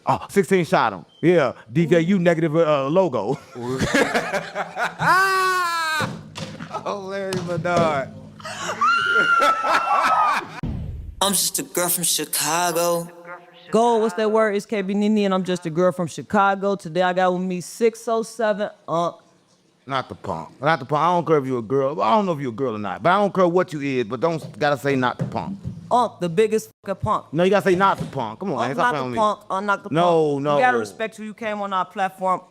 Oh, 16 shot him. Yeah, DJU negative logo. Oh, Larry Bernard. I'm just a girl from Chicago. Go, what's that word? It's KB Nene, and I'm just a girl from Chicago. Today I got with me 607 Not the punk. Not the punk. I don't care if you're a girl. I don't know if you're a girl or not. But I don't care what you is, but don't gotta say not the punk. The biggest fucking punk. No, you gotta say not the punk. Come on, man. Stop Not playing the with me. punk, not the No, punk. no. You gotta respect who you came on our platform.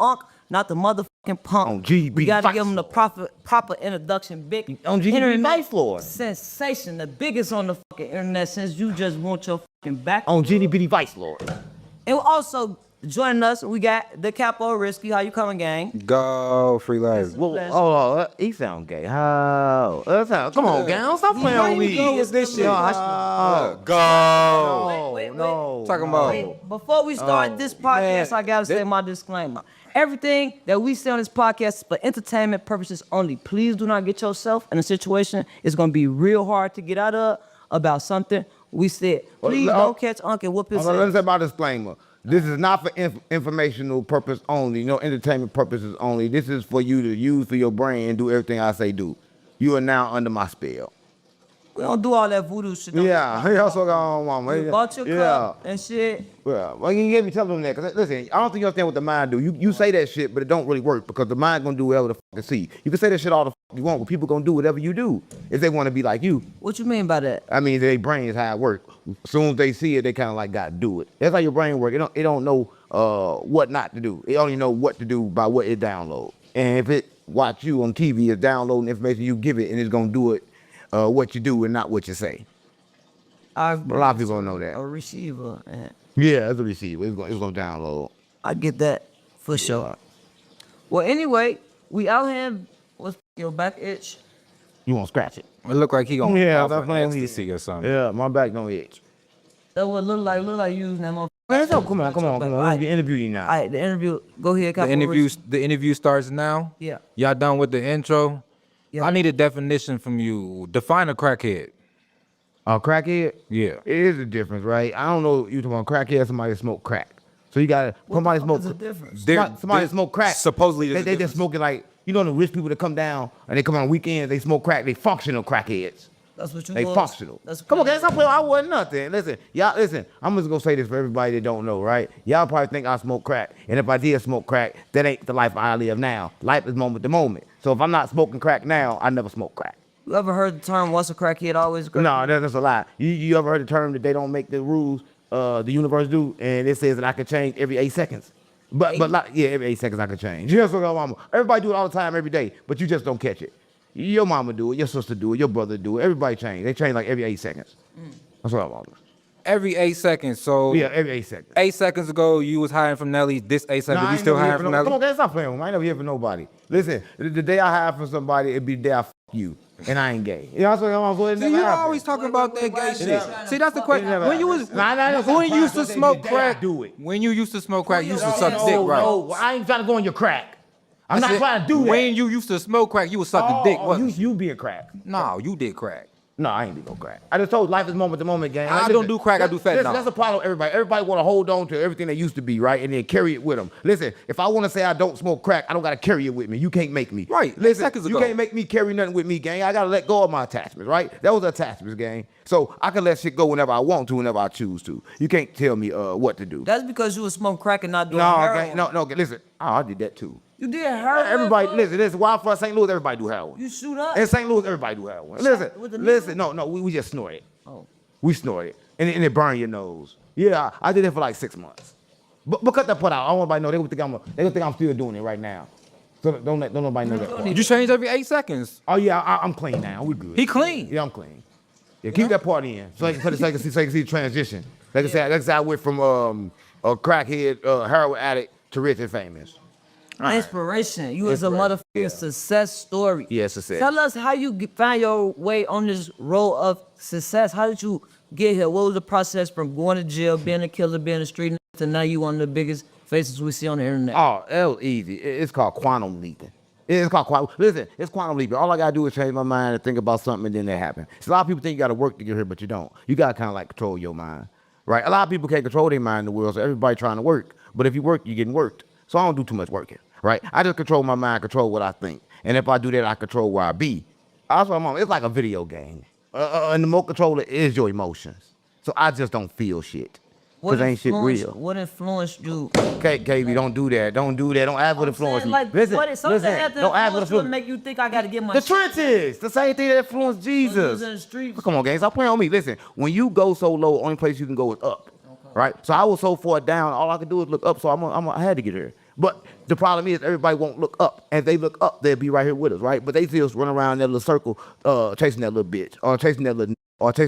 Not the motherfucking punk. On GB We gotta Vice give him the proper introduction. Big On GB internet Vice Lord. sensation, the biggest on the fucking internet since you just want your fucking back. On GDBD Vice Lord. And also joining us, we got the Capo Risky. How you coming, gang? Go, free life. Well, oh, he sound gay. How? Come on, gang. Stop playing with me. What's this shit? Go. No. Talking about. Wait, before we start this podcast, I gotta say my disclaimer. Everything that we say on this podcast is for entertainment purposes only. Please do not get yourself in a situation it's gonna be real hard to get out of about something we said. Please don't catch Uncle whoop his Let me ass. say my disclaimer. This is not for informational purpose only, no entertainment purposes only. This is for you to use for your brain and do everything I say do. You are now under my spell. We don't do all that voodoo shit. Yeah, he also got on mama. You bought your cup and shit. Well, you can't be telling them that. Cause listen, I don't think you understand what the mind do. You say that shit, but it don't really work because the mind gonna do whatever the fuck it see. You can say that shit all the fuck you want, but people gonna do whatever you do if they want to be like you. What you mean by that? I mean, their brain is how it works. As soon as they see it, they kind of like got to do it. That's how your brain works. It don't know what not to do. It only know what to do by what it download. And if it watch you on TV, it's downloading information you give it, and it's gonna do it what you do and not what you say. A lot of people don't know that. A receiver. Yeah, it's a receiver. It's gonna download. I get that for sure. Well, anyway, we out here. What's your back itch? You won't scratch it. It look like he gonna Yeah, that's playing ecstasy or something. Yeah, my back don't itch. That would look like you using that motherfucker. Man, come on. Let me interview you now. All right, the interview. Go ahead, Capo. The interview starts now. Yeah. Y'all done with the intro? Yeah. I need a definition from you. Define a crackhead. A crackhead? Yeah. It is a difference, right? I don't know you talking about crackhead, somebody that smoke crack. So you gotta somebody smoke. What's the difference? Somebody that smoke crack. Supposedly, they just smoking like the rich people that come down and they come on weekends. They smoke crack. They functional crackheads. That's what you. They was. functional. That's Come on, crazy. guys. I wasn't nothing. Listen, y'all. Listen, I'm just gonna say this for everybody that don't know, right? Y'all probably think I smoke crack, and if I did smoke crack, that ain't the life I live now. Life is moment to moment. So if I'm not smoking crack now, I never smoke crack. You ever heard the term "once a crackhead, always a crackhead"? No, that's a lie. You ever heard the term that they don't make the rules? The universe do, and it says that I can change every 8 seconds. But every 8 seconds I can change. Yes, mama. Everybody do it all the time, every day, but you just don't catch it. Your mama do it, your sister do it, your brother do it. Everybody change. They change like every 8 seconds. That's what I'm on. Every 8 seconds. So Yeah, every 8 seconds. 8 seconds ago, you was hiring from Nelly. This 8 seconds, Nah, I you ain't still never hear hiring from from no- Nelly? Come on, guys, stop playing with me. I ain't never here for nobody. Listen, the day I hire from somebody, it'd be the day I you, and I ain't gay. You know what I'm saying? See, you always talking about that gay shit. See, that's the question. never When you was happened. when you used to The smoke day I crack, do it. when you used to smoke crack, you used to suck dick, right? No, I ain't trying to go on your crack. I'm I not said, trying to do that. When you used to smoke crack, you would suck the dick, wasn't you? you be a crack. No, you did crack. No, I ain't be no crack. I just told life is moment to moment, gang. I don't do crack, I do fentanyl. That's a problem with everybody. Everybody want to hold on to everything they used to be, right? And then carry it with them. Listen, if I want to say I don't smoke crack, I don't got to carry it with me. You can't make me. Right, Listen, seconds you ago. can't make me carry nothing with me, gang. I got to let go of my attachments, right? That was attachments, gang. So I can let shit go whenever I want to, whenever I choose to. You can't tell me what to do. That's because you was smoking crack and not doing No, heroin. gang. No, listen. Oh, I did that too. You did heroin. Everybody, bro? listen, Wild for St. Louis, everybody do heroin. You shoot up. In St. Louis, everybody do heroin. with the Listen, no, we just snort it. Oh. We snort it, and it burn your nose. Yeah, I did it for like 6 months. But cut that part out. I don't want nobody to know. They gonna think I'm still doing it right now. So don't nobody know that part. You change every 8 seconds. Oh yeah, I'm clean now. We good. He clean. Yeah, I'm clean. Yeah, keep that part in, so they can see the transition. They can say I went from a crackhead, heroin addict to rich and famous. Inspiration. You was a motherfucking success story. Yeah, success. Tell us how you find your way on this road of success. How did you get here? What was the process from going to jail, being a killer, being a street nigga, to now you one of the biggest faces we see on the internet? Oh, that was easy. It's called quantum leaping. It's called quantum. Listen, it's quantum leaping. All I gotta do is change my mind and think about something, and then that happen. So a lot of people think you gotta work to get here, but you don't. You gotta kind of like control your mind. right? A lot of people can't control their mind in the world, so everybody trying to work. But if you work, you're getting worked. So I don't do too much working, right? I just control my mind, control what I think. And if I do that, I control where I be. Also, it's like a video game. And the remote controller is your emotions. So I just don't feel shit. Because ain't shit real. What influenced you? KB, don't do that. Don't do that. Don't ask what influenced me. Like, Listen, don't ask what influenced make you think I got to get my The trenches. The same thing that influenced Jesus. in the streets. Come on, gang. Stop playing on me. Listen, when you go so low, only place you can go is up. Okay. Right? So I was so far down, all I could do is look up, so I had to get here. But the problem is everybody won't look up. And if they look up, they'll be right here with us, right? But they still run around in that little circle chasing that little bitch or chasing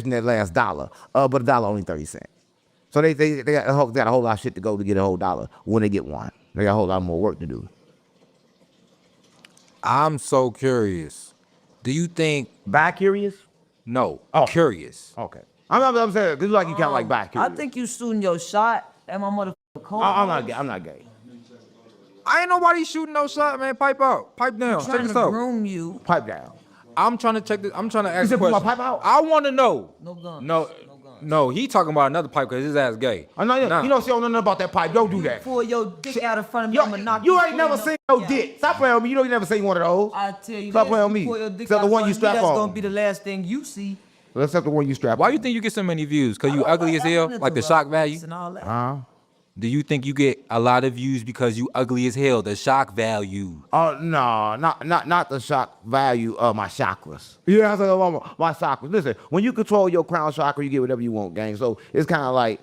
that last dollar. But a dollar only 30 cents. So they got a whole lot of shit to go to get a whole dollar when they get one. They got a whole lot more work to do. I'm so curious. Do you think? Bi-curious? No. Oh. Curious. Okay. I'm saying, it's like you kind of like bi-curious. I think you shooting your shot at my motherfucker cold. I'm not gay. I ain't nobody shooting no shot, man. Pipe out. Pipe down. Check trying this to out. groom you. Pipe down. I'm trying to check this. I'm trying to ask You said a put question. my pipe out? I want to know. No guns. No, he talking about another pipe because his ass gay. I know you don't see nothing about that pipe. Don't do that. Pull your dick out in front of me, I'ma knock You ain't clean never up. seen no Yeah. dick. Stop playing with me. You never seen one of those. I tell you, Stop this, playing with you me. pull your dick Except out the in one front you of me, strap that's on. gonna be the last thing you see. Except the one you strap Why on. you think you get so many views? Because you ugly as hell? Like the shock value? And all that. Do you think you get a lot of views because you ugly as hell? The shock value. Oh no, not the shock value of my chakras. Yeah, I'm saying my chakras. Listen, when you control your crown chakra, you get whatever you want, gang. So it's kind of like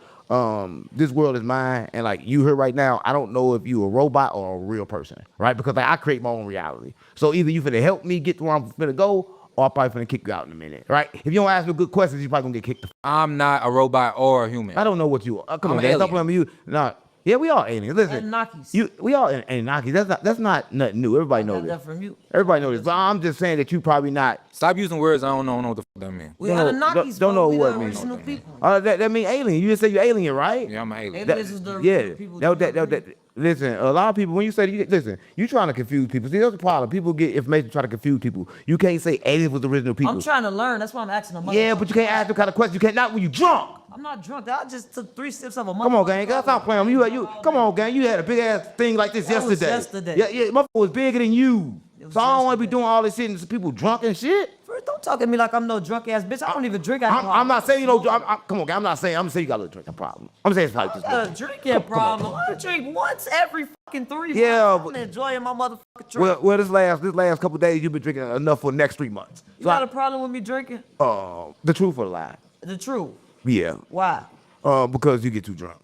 this world is mine, and like you here right now, I don't know if you a robot or a real person, right? Because like, I create my own reality. So either you finna help me get to where I'm finna go, or I'm probably finna kick you out in a minute, right? If you don't ask me good questions, you probably gonna get kicked. I'm not a robot or a human. I don't know what you are. Come I'm on, an man. Stop alien. playing with you. No. Yeah, we are aliens. Listen, Anunnakis. we all Anunnakis. That's not nothing new. Everybody knows got this. that from you. Everybody knows this. But I'm just saying that you probably not. Stop using words I don't know what the fuck that mean. We Don't know- Anunnakis, don't know bro. We what the it means. original people. That mean alien. You just say you're alien, right? Yeah, I'm an alien. Aliens is the Yeah. original people. Listen, a lot of people, when you say, listen, you trying to confuse people. See, that's the problem. People get information trying to confuse people. You can't say aliens was the original people. I'm trying to learn. That's why I'm asking them. Yeah, but you can't ask them kind of questions. You can't, not when you drunk. I'm not drunk. I just took 3 sips of a Come on, gang. Stop playing. You come on, gang. You had a big ass thing like this That was yesterday. yesterday. Yeah, my phone was bigger than you. was So I don't want to be yesterday. doing all this shit and some people drunk and shit. First, don't talk to me like I'm no drunk ass bitch. I don't even drink I'm alcohol. not saying you know. Come on, gang. I'm not saying. I'm saying you got a little drinking problem. I'm saying it's like this. I got a drinking problem. I drink once every fucking 3 Yeah, months. but- I'm enjoying my motherfucking drink. Well, this last couple days you've been drinking enough for the next 3 months. You got a problem with me drinking? The truth or the lie? The truth. Yeah. Why? Because you get too drunk.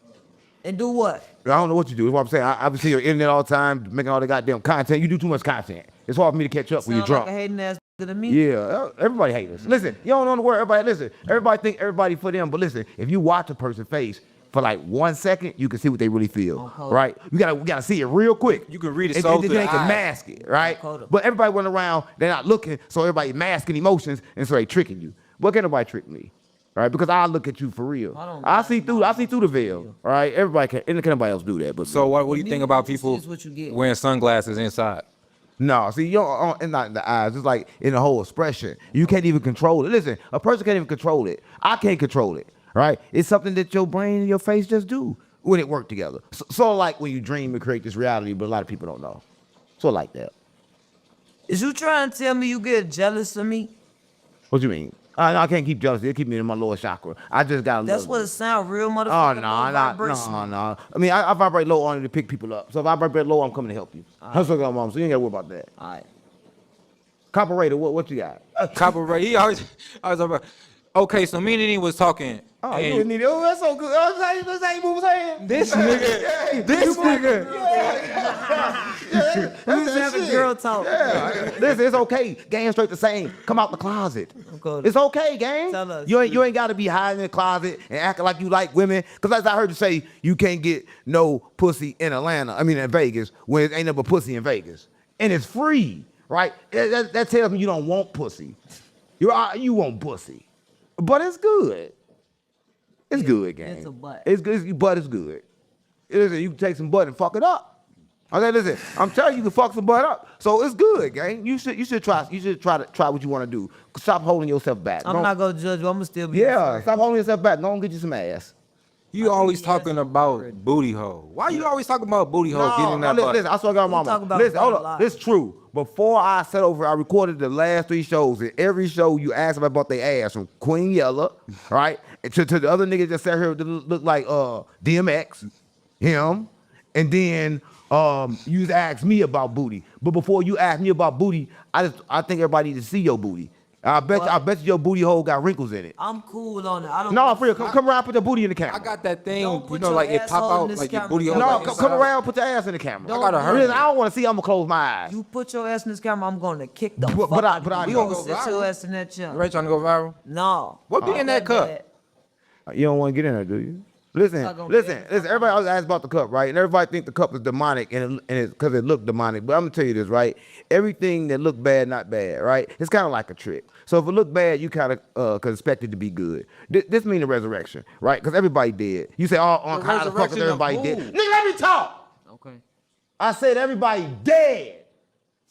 And do what? I don't know what you do. That's what I'm saying. I've been seeing your internet all the time, making all the goddamn content. You do too much content. It's hard for me to catch up when you're Sound drunk. like a hating ass to me. Yeah, everybody hates us. Listen, you don't know the word. Everybody, listen. Everybody think everybody for them, but listen. If you watch a person's face for like 1 second, you can see what they really feel, Okay. right? We gotta see it real quick. You can read it And soul then through they the can eyes. mask it, right? Okay. But everybody running around, they're not looking, so everybody masking emotions, and so they tricking you. But can't nobody trick me, right? Because I look at you for real. I see through the veil, all right? Everybody can, and can nobody else do that. But So what do you think about This people is what you get. wearing sunglasses inside? No, see, you don't, it's not in the eyes. It's like in the whole expression. You can't even control it. Listen, a person can't even control it. I can't control it, right? It's something that your brain and your face just do when it work together. So like when you dream and create this reality, but a lot of people don't know. So like that. Is you trying to tell me you get jealous of me? What you mean? I can't keep jealousy. It keep me in my lower chakra. I just got a That's little what bit. it sound real, Oh, motherfucker. no, low vibration. no. I mean, I vibrate low only to pick people up. So if I vibrate low, I'm coming to help you. That's what I'm on. So you ain't got to worry about that. All right. Coperator, what you got? Copyright. He always about. Okay, so me and Nene was talking. Oh, and- you didn't need it. Oh, that's so good. Oh, that's how you move his hand. This nigga. Yeah, This nigga. We was having girl talk. Listen, it's okay. Gang straight the same. Come out the closet. good. It's okay, gang. Tell us. You ain't got to be hiding in the closet and acting like you like women. Because as I heard you say, you can't get no pussy in Atlanta. I mean, in Vegas, when it ain't no pussy in Vegas. And it's free, right? That tells me you don't want pussy. You want pussy. But it's good. It's good, gang. it's a butt. It's good, but it's good. Listen, you can take some butt and fuck it up. Okay, listen, I'm telling you, you can fuck some butt up. So it's good, gang. You should try what you want to do. Stop holding yourself back. I'm not gonna judge you. I'm gonna still be. Yeah, stop holding yourself back. Go and get you some ass. You always talking about booty hole. Why you always talking about booty hole getting in that butt? listen, I swear to God, talk mama. about Listen, hold butt a up. lot. This is true. Before I set over, I recorded the last 3 shows. And every show you asked about their ass, from Queen Yella, right, to the other niggas that sat here that look like DMX, him, and then you asked me about booty. But before you asked me about booty, I think everybody needs to see your booty. I bet you your booty hole got wrinkles in it. I'm cool on it. I don't. No, for real. Come around, put your booty in the camera. I got that thing, Don't you put know, your like it pop asshole in out, this like your camera. booty hole. No, like come inside. around, put your ass in the camera. I got a hurt. Listen, I don't want to see. I'm gonna close my eyes. You put your ass in this camera, I'm gonna kick the But fuck I- out but I of you. know. You gonna sit your ass in that chair. You ready trying to go viral? No. What be in that cup? You don't want to get in there, do you? Listen. Not gonna get in. Everybody always asks about the cup, right? And everybody think the cup is demonic, and it's because it looked demonic. But I'm gonna tell you this, right? Everything that look bad, not bad, right? It's kind of like a trick. So if it look bad, you kind of can expect it to be good. This mean the resurrection, right? Because everybody dead. You say, oh, how the fuck is resurrection of everybody who? dead? Nigga, let me talk. Okay. I said everybody dead.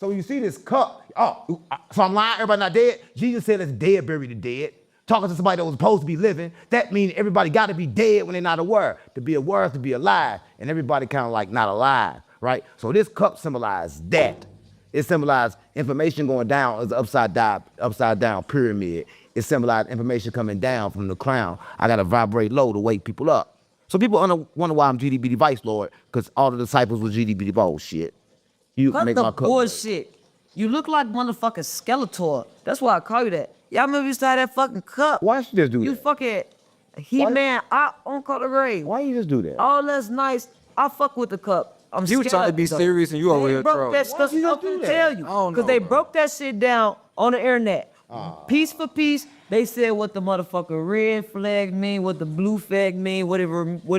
So when you see this cup, so I'm lying, everybody not dead? Jesus said it's dead, bury the dead. Talking to somebody that was supposed to be living, that means everybody got to be dead when they're not aware. To be aware is to be alive, and everybody kind of like not alive, right? So this cup symbolizes that. It symbolizes information going down as an upside down pyramid. It symbolizes information coming down from the crown. I got to vibrate low to wake people up. So people wonder why I'm GDB Vice Lord, because all the disciples was GDB bullshit. You Cut make the my cup. bullshit. You look like motherfucking Skeletor. That's why I call you that. Y'all remember you used to have that fucking cup. Why should you just do You that? fucking He-Man out on Color Ray. Why you just do that? All that's nice. I fuck with the cup. I'm You scared trying to of be it, though. serious and you over They here broke trolling. that stuff. Why you I'm just do gonna that? tell you. I don't Because know, they bro. broke that shit down on the internet. Piece for piece, they said what the motherfucking red flag mean, what the blue flag mean, what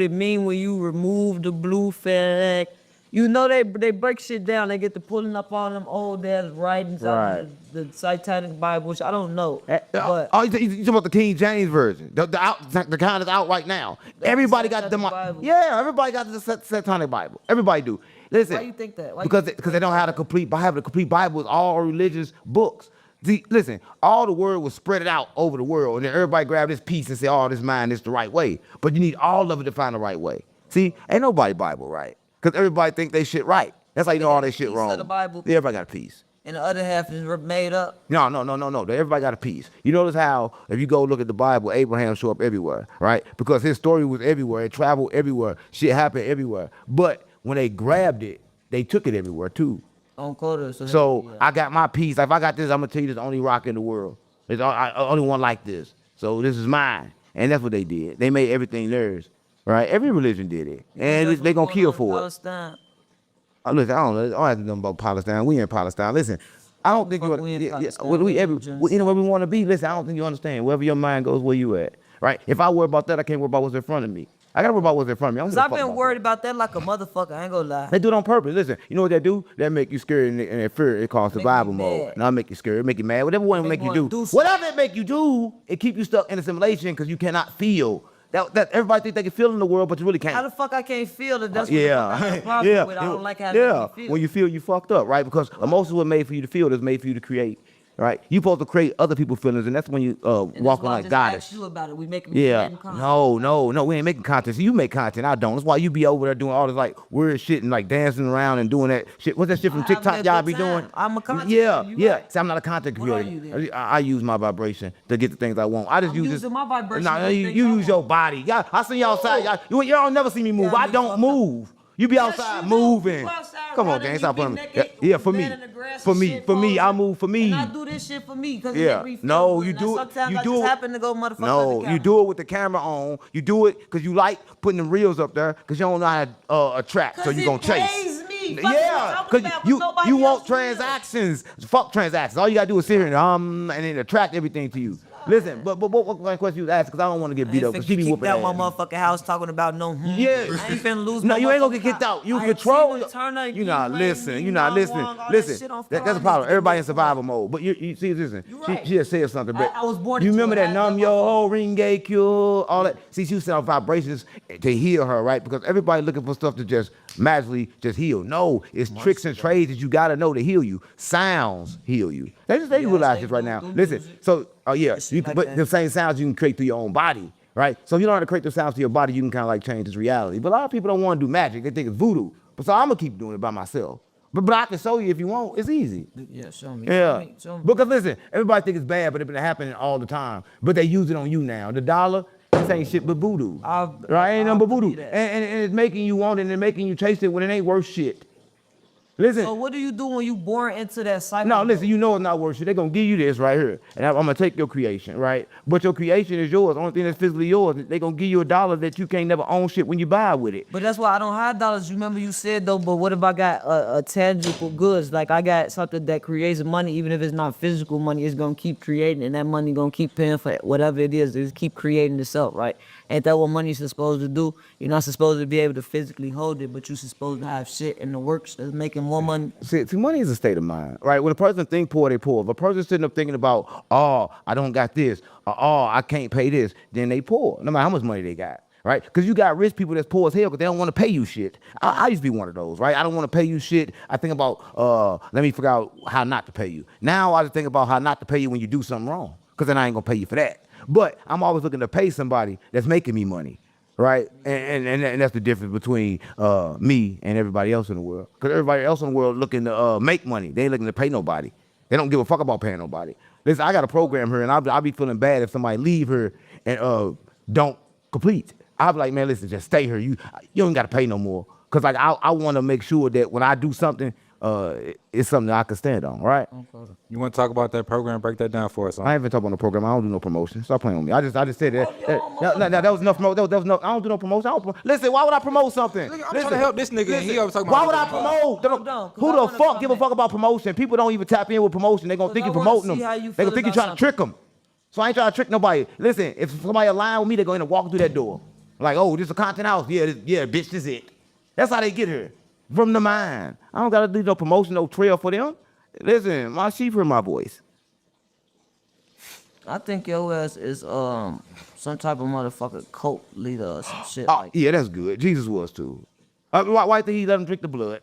it mean when you remove the blue flag. You know they break shit down. They get to pulling up on them old ass writings out of the Satanic Bible, which I don't know. But Oh, you talking about the King James version, the kind that's out right now. Everybody got the Satanic Bible. Yeah, everybody got the Satanic Bible. Everybody do. Listen, Why you think that? Why you because think because they don't have the complete Bible. The complete Bible is all religious books. See, listen, all the word was spread out over the world, and then everybody grabbed this piece and said, "Oh, this mine, this the right way." But you need all of it to find the right way. See, ain't nobody Bible right, because everybody think they shit right. That's how you know all they shit piece wrong. of the Bible. Yeah, everybody got a piece. and the other half is made up. No. Everybody got a piece. You notice how if you go look at the Bible, Abraham show up everywhere, right? Because his story was everywhere. It traveled everywhere. Shit happened everywhere. But when they grabbed it, they took it everywhere too. On quota. So yeah. I got my piece. If I got this, I'm gonna tell you this the only rock in the world. There's only one like this. So this is mine. And that's what they did. They made everything theirs, right? Every religion did it, and they gonna kill for it. Palestine. Listen, I don't have to know about Palestine. We in Palestine. Listen, I don't think Fuck, we in Palestine. you know where we want to be. Listen, I don't think you understand. Wherever your mind goes, where you at, right? If I worry about that, I can't worry about what's in front of me. I gotta worry about what's in front of me. I don't Cause give a I've fuck been about worried that. about that like a motherfucker. I ain't gonna lie. They do it on purpose. Listen, you know what they do? They make you scared and they fear. It calls Make survival you mode. mad. And I'll make you scared, make you mad. Whatever one Make make you you wanna do. do something. Whatever it make you do, it keep you stuck in a simulation because you cannot feel. That everybody think they can feel in the world, but you really can't. How the fuck I can't feel it? That's what Yeah, the fuck I got a problem with. I don't like how yeah. they feel. When you feel, you fucked up, right? Because emotions were made for you to feel. It's made for you to create, right? You supposed to create other people's feelings, and that's when you And that's walking why I like just goddess. asked you about it. We making Yeah. content. No. We ain't making content. See, you make content. I don't. That's why you be over there doing all this like weird shit and like dancing around and doing that shit. What's that shit from I have TikTok that y'all good be time. doing? I'm a content Yeah, creator. You right. See, I'm not a content What are creator. you then? I use my vibration to get the things I want. I just I'm use using this. my vibration Nah, to get you things I use your want. body. Y'all, I see y'all outside. Y'all never see me move. Yeah, I me don't fucked up. move. You be outside you do. moving. You outside Come on, running, gang, you stop be playing me. naked, Yeah, for me. laying in the grass For and me, shit, for me, I posing. move for me. And I do this shit for me because Yeah. it make me feel No, good. you And do it. sometimes You I do just it. happen to go motherfucker. No, you do it with the camera on. You do it because you like putting them reels up there because you don't know how to attract, so 'Cause you it gonna chase. pays me. Fuck what Yeah, I'm talking because about, you but nobody you want else will. transactions. Fuck transactions. All you gotta do is sit here and then attract everything to you. Listen, but what question you was asking? Because I don't want to get beat up because she be whooping out my ass. motherfucking house talking about no. Yeah. I ain't finna lose. No, my you ain't gonna get motherfucking kicked house. out. You I control. ain't seen Turn up, You not you listening. ain't You not me, listening. all that Listen, shit on that's fire. the problem. I need to Everybody in get survival mode. But you see, listen. You right. She just said something. But I was born You into remember it. I that had numb that your whole ring gay cure, all that. See, she was sending out vibrations to heal her, right? Because everybody looking for stuff to just magically just heal. No, it's tricks and trades that you gotta know to heal you. Sounds heal you. They Yes, realize they this right do now. do Listen, music. so yeah, Shit you like but that. the same sounds you can create through your own body. right? So if you don't know how to create the sounds to your body, you can kind of like change this reality. But a lot of people don't want to do magic. They think it's voodoo. But so I'm going to keep doing it by myself. But I can show you if you want. It's easy. Yeah, show me. Yeah. Show me. Because listen, everybody think it's bad, but it's been happening all the time. But they use it on you now. The dollar, this ain't shit but voodoo. Right? Ain't nothing but voodoo. And it's making you want it and making you chase it when it ain't worth shit. Listen. So what do you do when you born into that cycle? No, listen, you know it's not worth shit. They're going to give you this right here. And I'm going to take your creation, right? But your creation is yours. The only thing that's physically yours, they're going to give you $1 that you can't never own shit when you buy with it. But that's why I don't have dollars. You remember you said though, but what if I got a tangible goods? Like I got something that creates money, even if it's not physical money, it's going to keep creating and that money going to keep paying for whatever it is. It's keep creating itself, right? Ain't that what money's supposed to do? You're not supposed to be able to physically hold it, but you're supposed to have shit in the works that's making more money. See, money is a state of mind, right? When a person think poor, they poor. If a person's sitting up thinking about, oh, I don't got this, or oh, I can't pay this, then they poor, no matter how much money they got, right? Because you got rich people that's poor as hell because they don't want to pay you shit. I used to be one of those, right? I don't want to pay you shit. I think about, let me figure out how not to pay you. Now I just think about how not to pay you when you do something wrong, because then I ain't going to pay you for that. But I'm always looking to pay somebody that's making me money, right? And that's the difference between me and everybody else in the world. Because everybody else in the world looking to make money. They ain't looking to pay nobody. They don't give a fuck about paying nobody. Listen, I got a program here, and I'll be feeling bad if somebody leave here and don't complete. I'll be like, man, listen, just stay here. You don't got to pay no more. Because like I want to make sure that when I do something, it's something that I can stand on, right? You want to talk about that program? Break that down for us. Huh? I ain't even talking about no program. I don't do no promotion. Stop playing with me. I just said that. That was enough promotion. That was no. I don't do no promotion. Listen, why would I promote something? I'm trying to help this nigga. And he always talking Why about. would I promote? Who the fuck give a fuck about promotion? People don't even tap in with promotion. They gonna think you're promoting them. They gonna think you're trying to trick them. So I ain't trying to trick nobody. Listen, if somebody align with me, they're gonna walk through that door. Like, oh, this is a content house. Yeah, bitch, this is it. That's how they get here. From the mind. I don't gotta do no promotion, no trail for them. Listen, my sheep hear my voice. I think your ass is some type of motherfucker cult leader or some shit like that. Yeah, that's good. Jesus was too. Why did he let him drink the blood?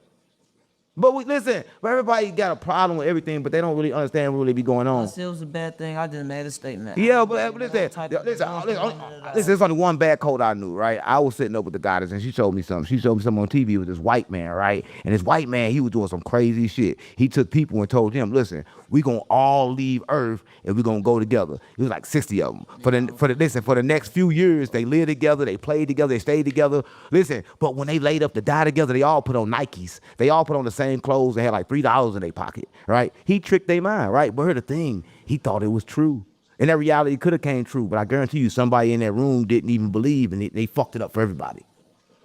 But listen, everybody got a problem with everything, but they don't really understand what really be going on. It was a bad thing. I just made a statement. Yeah, but listen, there's only one bad code I knew, right? I was sitting up with the goddess, and she showed me something. She showed me something on TV with this white man, right? And this white man, he was doing some crazy shit. He took people and told them, listen, we gonna all leave Earth and we gonna go together. It was like 60 of them. For the next few years, they lived together, they played together, they stayed together. Listen, but when they laid up to die together, they all put on Nikes. They all put on the same clothes and had like $3 in their pocket, right? He tricked their mind, right? But here's the thing, he thought it was true. And that reality could have came true, but I guarantee you somebody in that room didn't even believe, and they fucked it up for everybody.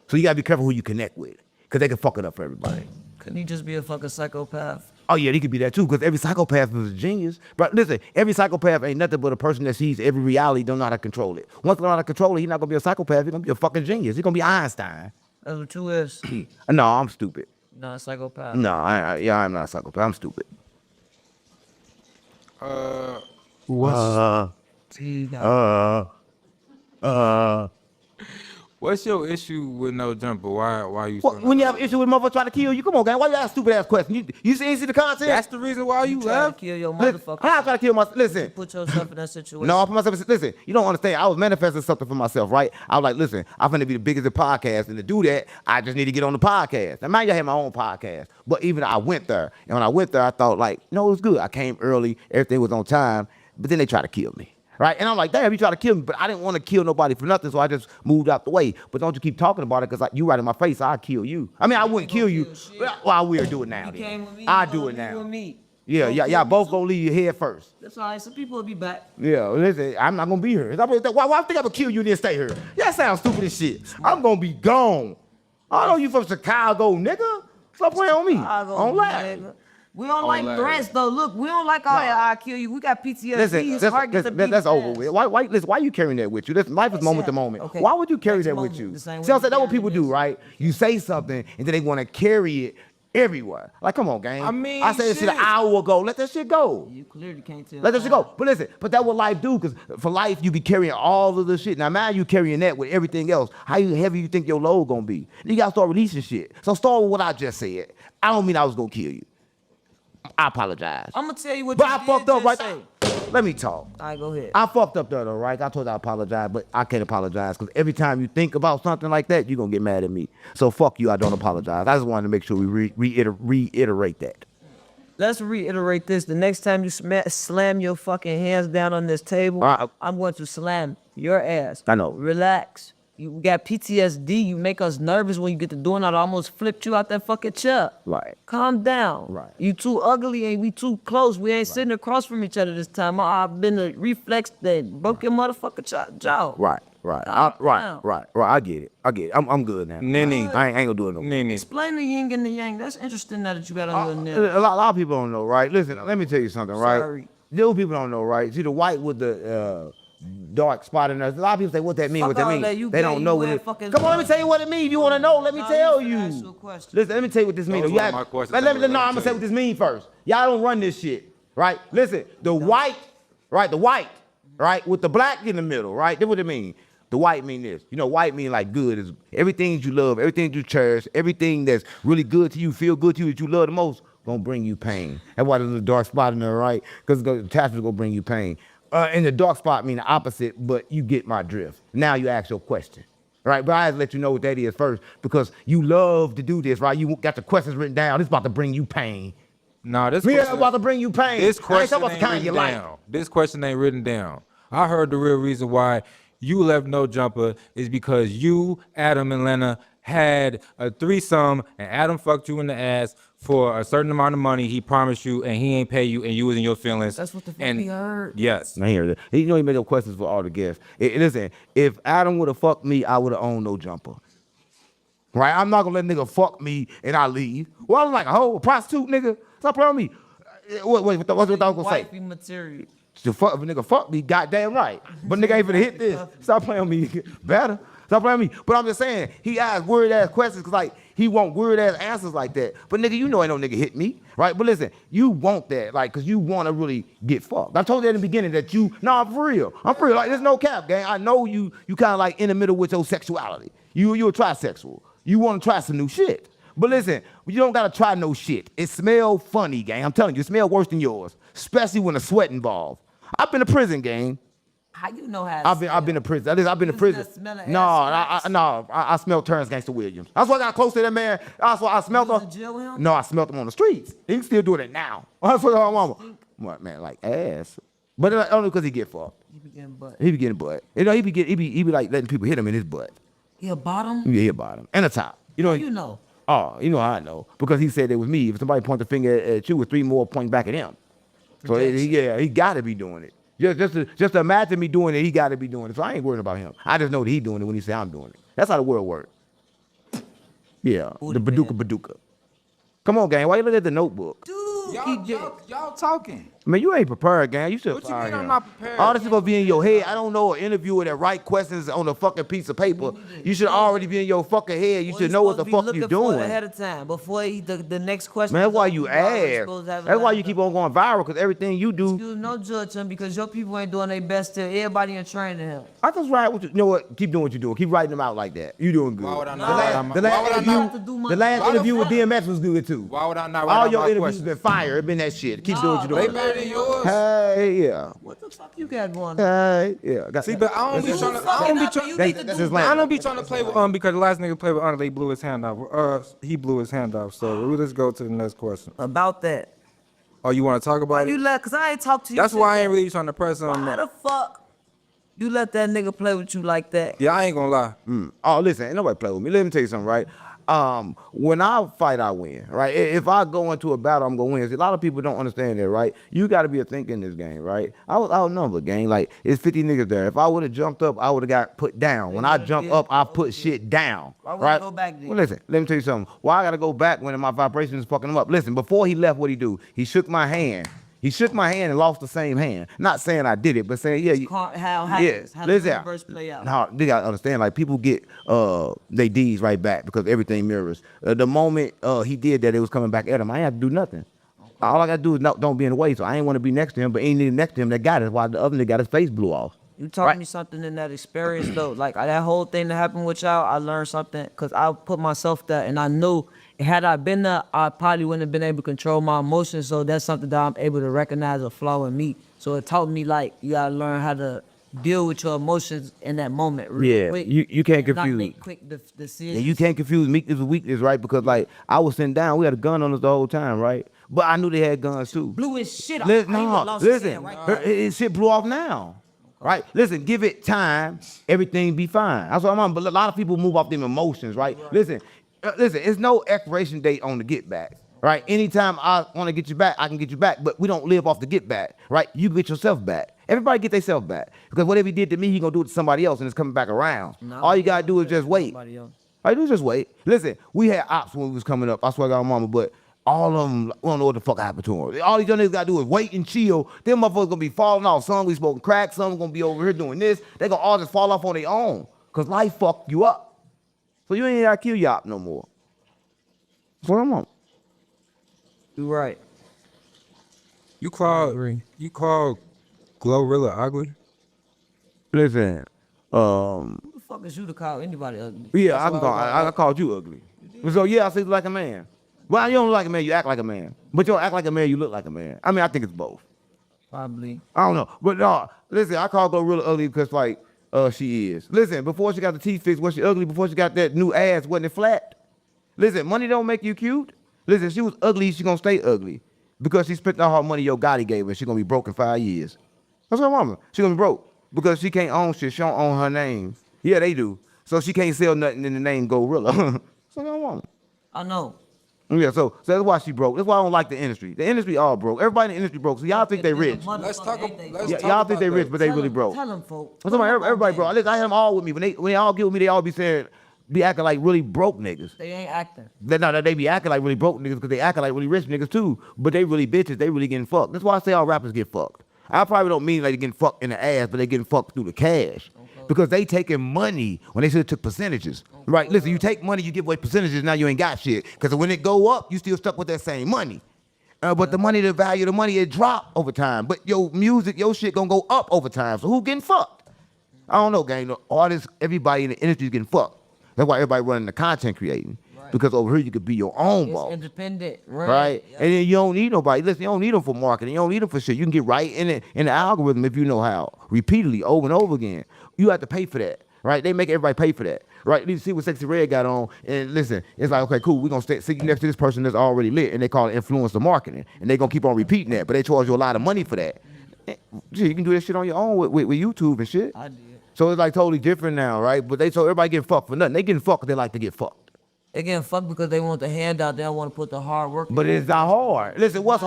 So you gotta be careful who you connect with, because they can fuck it up for everybody. Couldn't he just be a fucking psychopath? Oh yeah, he could be that too, because every psychopath is a genius. But listen, every psychopath ain't nothing but a person that sees every reality, don't know how to control it. Once they know how to control it, he's not gonna be a psychopath, he's gonna be a fucking genius. He's gonna be Einstein. That's what you is. No, I'm stupid. Not a psychopath. No, I'm not a psychopath. I'm stupid. What's your issue with no jumper? Why you? When you have an issue with motherfucker trying to kill you, come on, gang. Why you ask stupid ass question? You see the content? That's the reason why you Try to left. kill your Listen, motherfucker. how I try to kill myself? Listen. Put yourself in that situation. No, I put myself. Listen, you don't understand. I was manifesting something for myself, right? I was like, listen, I'm finna be the biggest in podcast, and to do that, I just need to get on the podcast. Now, mind you, I had my own podcast, but even I went there, and when I went there, I thought like, no, it was good. I came early, everything was on time, but then they tried to kill me. Right? And I'm like, damn, you try to kill me, but I didn't want to kill nobody for nothing, so I just moved out the way. But don't you keep talking about it, because like, you right in my face, I'll kill you. I mean, I wouldn't kill you. Well, I will do it now. I'll do it now. Yeah, y'all both gonna leave your head first. That's all right. Some people will be back. Yeah, listen, I'm not gonna be here. Why I think I'm gonna kill you and then stay here? That sounds stupid as shit. I'm gonna be gone. I know you from Chicago, nigga. Stop playing on me. Don't laugh. We don't like threats though. Look, we don't like all that. I'll kill you. We got PTSD. Listen, that's over with. Why you carrying that with you? Life is moment to moment. Okay. Why would you carry that with you? See, I'm saying that's what people do, right? You say something and then they want to carry it everywhere. Like, come on, gang. I mean, I said this shit an hour ago. Let that shit go. You clearly can't tell. Let that shit go. But listen, but that's what life do, because for life, you be carrying all of the shit. Now, man, you carrying that with everything else. How heavy you think your load gonna be? You gotta start releasing shit. So start with what I just said. I don't mean I was gonna kill you. I apologize. I'm gonna tell you what but you I fucked up right say. let me talk. All right, go ahead. I fucked up there though, right? I told you I apologize, but I can't apologize because every time you think about something like that, you're gonna get mad at me. So fuck you, I don't apologize. I just wanted to make sure we reiterate that. Let's reiterate this. The next time you slam your fucking hands down on this table, I'm going to slam your ass. I know. Relax. You got PTSD. You make us nervous when you get to doing that. I almost flipped you out that fucking chair. Right. Calm down. Right. You too ugly and we too close. We ain't sitting across from each other this time. I've been a reflex that broke your motherfucking jaw. Right. Right. I get it. I'm good now. Nene. I ain't gonna do it no more. Nene. Explain the yin and the yang. That's interesting now that you got on your nail. A lot of people don't know, right? Listen, let me tell you something, right? Sorry. Those people don't know, right? See the white with the dark spot in there. A lot of people say, what that mean? Fuck What that all mean? that. You They gay, don't you know what wear it. fucking Come on, let me tell you what it mean. If you want to know, let me tell you you. finna ask you a question. Listen, let me tell you what this mean. Those You were have- my questions. Let me, Let me no, I'm gonna tell say you. what this mean first. Y'all don't run this shit, right? Listen, the white, right? The white, right? With the black in the middle, right? That's what it mean. The white mean this. You know, white mean like good is everything you love, everything you cherish, everything that's really good to you, feel good to you, that you love the most, gonna bring you pain. That's why there's a dark spot in there, right? Because the attachment's gonna bring you pain. And the dark spot mean the opposite, but you get my drift. Now you ask your question, right? But I have to let you know what that is first because you love to do this, right? You got the questions written down. It's about to bring you pain. No, this Me question, about to bring you pain. this I ain't question talking about the ain't kind written you like. down. This question ain't written down. I heard the real reason why you left no jumper is because you, Adam, and Lena had a threesome, and Adam fucked you in the ass for a certain amount of money he promised you, and he ain't pay you, and you was in your feelings. That's what the fuck and he heard. Yes. I hear that. You know he made no questions for all the guests. Listen, if Adam would have fucked me, I would have owned no jumper. Right? I'm not gonna let nigga fuck me and I leave. Well, I was like a hoe, a prostitute, nigga. Stop playing with me. What's what I was gonna say? Wifey material. To fuck, if a nigga fuck me, goddamn right. But nigga ain't finna hit this. Stop playing with me. Better. Stop playing with me. But I'm just saying, he asked weird ass questions because like he want weird ass answers like that. But nigga, you know ain't no nigga hit me, right? But listen, you want that, like, cause you want to really get fucked. I told you in the beginning that I'm for real. I'm for real. Like, there's no cap, gang. I know you kind of like in the middle with your sexuality. You're a trisexual. You want to try some new shit. But listen, you don't gotta try no shit. It smell funny, gang. I'm telling you, it smell worse than yours, especially when the sweat involved. I've been to prison, gang. How you know how? I've been to prison. I've been to You prison. just smell No, I smelled Terrence Gangster Williams. That's why I got close to that man. That's why I smelled You was him. in jail with him? No, I smelled him on the streets. He can still do it now. That's what my mama. What man, like ass. But only because he get fucked. He be getting butt. He be getting butt. You know, he be like letting people hit him in his butt. He a bottom? Yeah, he a bottom and a top. You know. You know. Oh, you know how I know because he said it was me. If somebody points a finger at you, with 3 more pointing back at him. So he got to be doing it. Just imagine me doing it. He got to be doing it. So I ain't worried about him. I just know that he doing it when he say I'm doing it. That's how the world works. Yeah, Booty the Baduka. Come on, gang. Why you look at the notebook? Dude, Y'all talking. Man, you ain't prepared, gang. You should What you fire mean him. I'm not prepared? All this is supposed to be in your head. I don't know an interviewer that write questions on a fucking piece of paper. You should already be in your fucking head. You should know what the fuck you doing. Ahead of time before the next question. Man, that's why you already ask. supposed to have it That's why lined you up. keep on going viral, because everything you do. You no judge him because your people ain't doing their best to everybody in training him. I just write what you know what? Keep doing what you're doing. Keep writing them out like that. You doing good. Why would I The not? last, the Why last would I interview, not? the last Why the interview with fuck? DMX was good too. Why would I not write All out your my interviews questions? been fire. It been that shit. Keep doing what you're They doing. better than yours. Hey, yeah. What the fuck you got going on? Hey, yeah. Got See, that. but I don't be trying to. I don't be trying. That's his I land. don't be trying to play with because the last nigga played with Andre, he blew his hand off. He blew his hand off. So we'll just go to the next question. About that. Oh, you want to talk about You it? let, cause I ain't talked to you. That's since why I then. ain't really trying to press on Why that. the fuck you let that nigga play with you like that? Yeah, I ain't gonna lie. Oh, listen, ain't nobody play with me. Let me tell you something, right? When I fight, I win, right? If I go into a battle, I'm gonna win. See, a lot of people don't understand that, right? You got to be a thinker in this game, right? I was outnumbered, gang. Like it's 50 niggas there. If I would have jumped up, I would have got put down. When I jump up, I put shit down, Why would right? you go back then? Well, listen, let me tell you something. Why I gotta go back when my vibration is fucking him up? Listen, before he left, what he do? He shook my hand. He shook my hand and lost the same hand. Not saying I did it, but saying yeah. How Yeah, how the listen. universe play out? No, they gotta understand. Like people get they deeds right back because everything mirrors. The moment he did that, it was coming back at him. I ain't have to do nothing. All I gotta do is don't be in the way. So I ain't want to be next to him, but ain't nigga next to him that got it. While the other nigga got his face blew off. You taught me something in that experience though. Like that whole thing that happened with y'all, I learned something because I put myself there and I knew had I been there, I probably wouldn't have been able to control my emotions. So that's something that I'm able to recognize a flaw in me. So it taught me like you gotta learn how to deal with your emotions in that moment. Real quick, you can't and not confuse. make quick decisions. And you can't confuse meekness with weakness, right? Because like I was sitting down, we had a gun on us the whole time, right? But I knew they had guns too. Blew his shit off. Listen, it shit blew off now. Right? Listen, give it time, everything be fine. That's what I'm on. But a lot of people move off them emotions, right? Listen, it's no expiration date on the get back. Right? Anytime I want to get you back, I can get you back. But we don't live off the get back, right? You get yourself back. Everybody get themselves back. Because whatever he did to me, he gonna do it to somebody else and it's coming back around. All you gotta do is just wait. All you do is just wait. Listen, we had ops when we was coming up. I swear to God, mama, but all of them, we don't know what the fuck happened to them. All these young niggas gotta do is wait and chill. Them motherfuckers gonna be falling off. Some we smoking crack, some gonna be over here doing this. They gonna all just fall off on their own. Cause life fucked you up. So you ain't gotta kill your op no more. That's what I'm on. You right. You call Glorilla ugly? Listen, Who the fuck is you to call anybody ugly? yeah, I called you ugly. So yeah, I say you like a man. Well, you don't look like a man, you act like a man. But you don't act like a man, you look like a man. I mean, I think it's both. Probably. I don't know. But no, listen, I call Glorilla ugly because like she is. Listen, before she got the teeth fixed, was she ugly? Before she got that new ass, wasn't it flat? Listen, money don't make you cute. Listen, she was ugly, she gonna stay ugly. Because she spent all her money Yo Gotti gave her, she gonna be broke in 5 years. That's her mama. She gonna be broke. Because she can't own shit, she don't own her name. Yeah, they do. So she can't sell nothing in the name Gorilla. So her mama. I know. Yeah, so that's why she broke. That's why I don't like the industry. The industry all broke. Everybody in the industry broke. So y'all think they rich. Let's talk Y'all think they rich, but they really broke. Tell them, folks. That's why everybody broke. Listen, I had them all with me. When they all get with me, they all be acting like really broke niggas. They ain't acting. They be acting like really broke niggas because they acting like really rich niggas too. But they really bitches. They really getting fucked. That's why I say all rappers get fucked. I probably don't mean like they getting fucked in the ass, but they getting fucked through the cash. Because they taking money when they should have took percentages. Right? Listen, you take money, you give away percentages, now you ain't got shit. Because when it go up, you still stuck with that same money. But the money, the value of the money, it drop over time. But your music, your shit gonna go up over time. So who getting fucked? I don't know, gang. The artists, everybody in the industry is getting fucked. That's why everybody running the content creating. Because over here you could be your own It's boss. independent, Right? Yeah. And then you don't need nobody. Listen, you don't need them for marketing. You don't need them for shit. You can get right in the algorithm if you know how. Repeatedly, over and over again. You have to pay for that. Right? They make everybody pay for that. Right? You see what Sexy Red got on. And listen, it's like, okay, cool. We're going to sit next to this person that's already lit. And they call it influencer marketing. And they're going to keep on repeating that. But they charge you a lot of money for that. And, shit, you can do that shit on your own with YouTube and shit. I did. So it's like totally different now, right? But so everybody getting fucked for nothing. They getting fucked because they like to get fucked. They getting fucked because they want the handout. They don't want to put the hard work in. But it's not hard. Listen, what's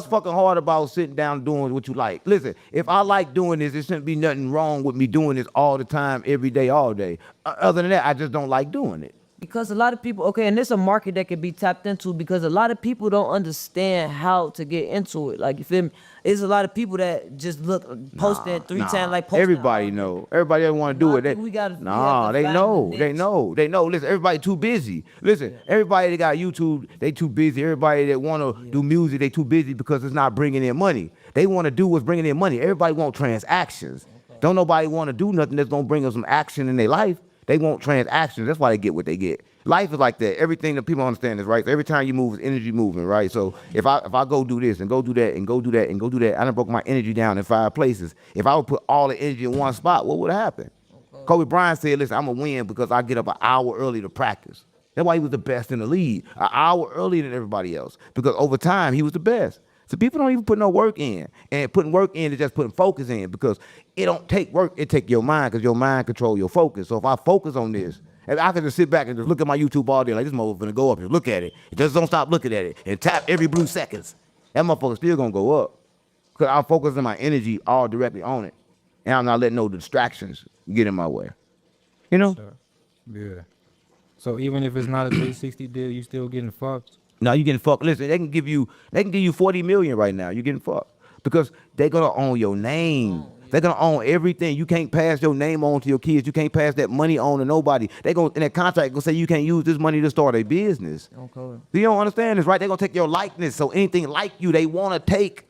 fucking hard about sitting down and doing what you like? Listen, if I like doing this, there shouldn't be nothing wrong with me doing this all the time, every day, all day. Other than that, I just don't like doing it. Because a lot of people, okay, and there's a market that can be tapped into because a lot of people don't understand how to get into it. Like, you feel me? There's a lot of people that just look, post that 3 times, like post everybody know. Everybody doesn't want to do it. They They know. Listen, everybody too busy. Listen, everybody that got YouTube, they too busy. Everybody that want to do music, they too busy because it's not bringing in money. They want to do what's bringing in money. Everybody want transactions. Don't nobody want to do nothing that's going to bring them some action in their life. They want transactions. That's why they get what they get. Life is like that. Everything that people understand is right. So every time you move, is energy moving, right? So if I go do this and go do that and go do that and go do that, I done broke my energy down in 5 places. If I would put all the energy in one spot, what would happen? Okay. Kobe Bryant said, listen, I'm going to win because I get up an hour early to practice. That's why he was the best in the league, an hour earlier than everybody else. Because over time, he was the best. So people don't even put no work in. And putting work in is just putting focus in because it don't take work, it take your mind because your mind control your focus. So if I focus on this, if I can just sit back and just look at my YouTube all day like this motherfucker finna go up and look at it. Just don't stop looking at it and tap every blue seconds. That motherfucker still gonna go up. Because I'm focusing my energy all directly on it. And I'm not letting no distractions get in my way. You know? Sure. Yeah. So even if it's not a 360 deal, you still getting fucked? No, you getting fucked. Listen, they can give you 40 million right now. You getting fucked. Because they're gonna own your name. They're gonna own everything. You can't pass your name on to your kids. You can't pass that money on to nobody. They gonna in that contract gonna say you can't use this money to start a business. Okay. You don't understand this, right? They're gonna take your likeness. So anything like you, they wanna take.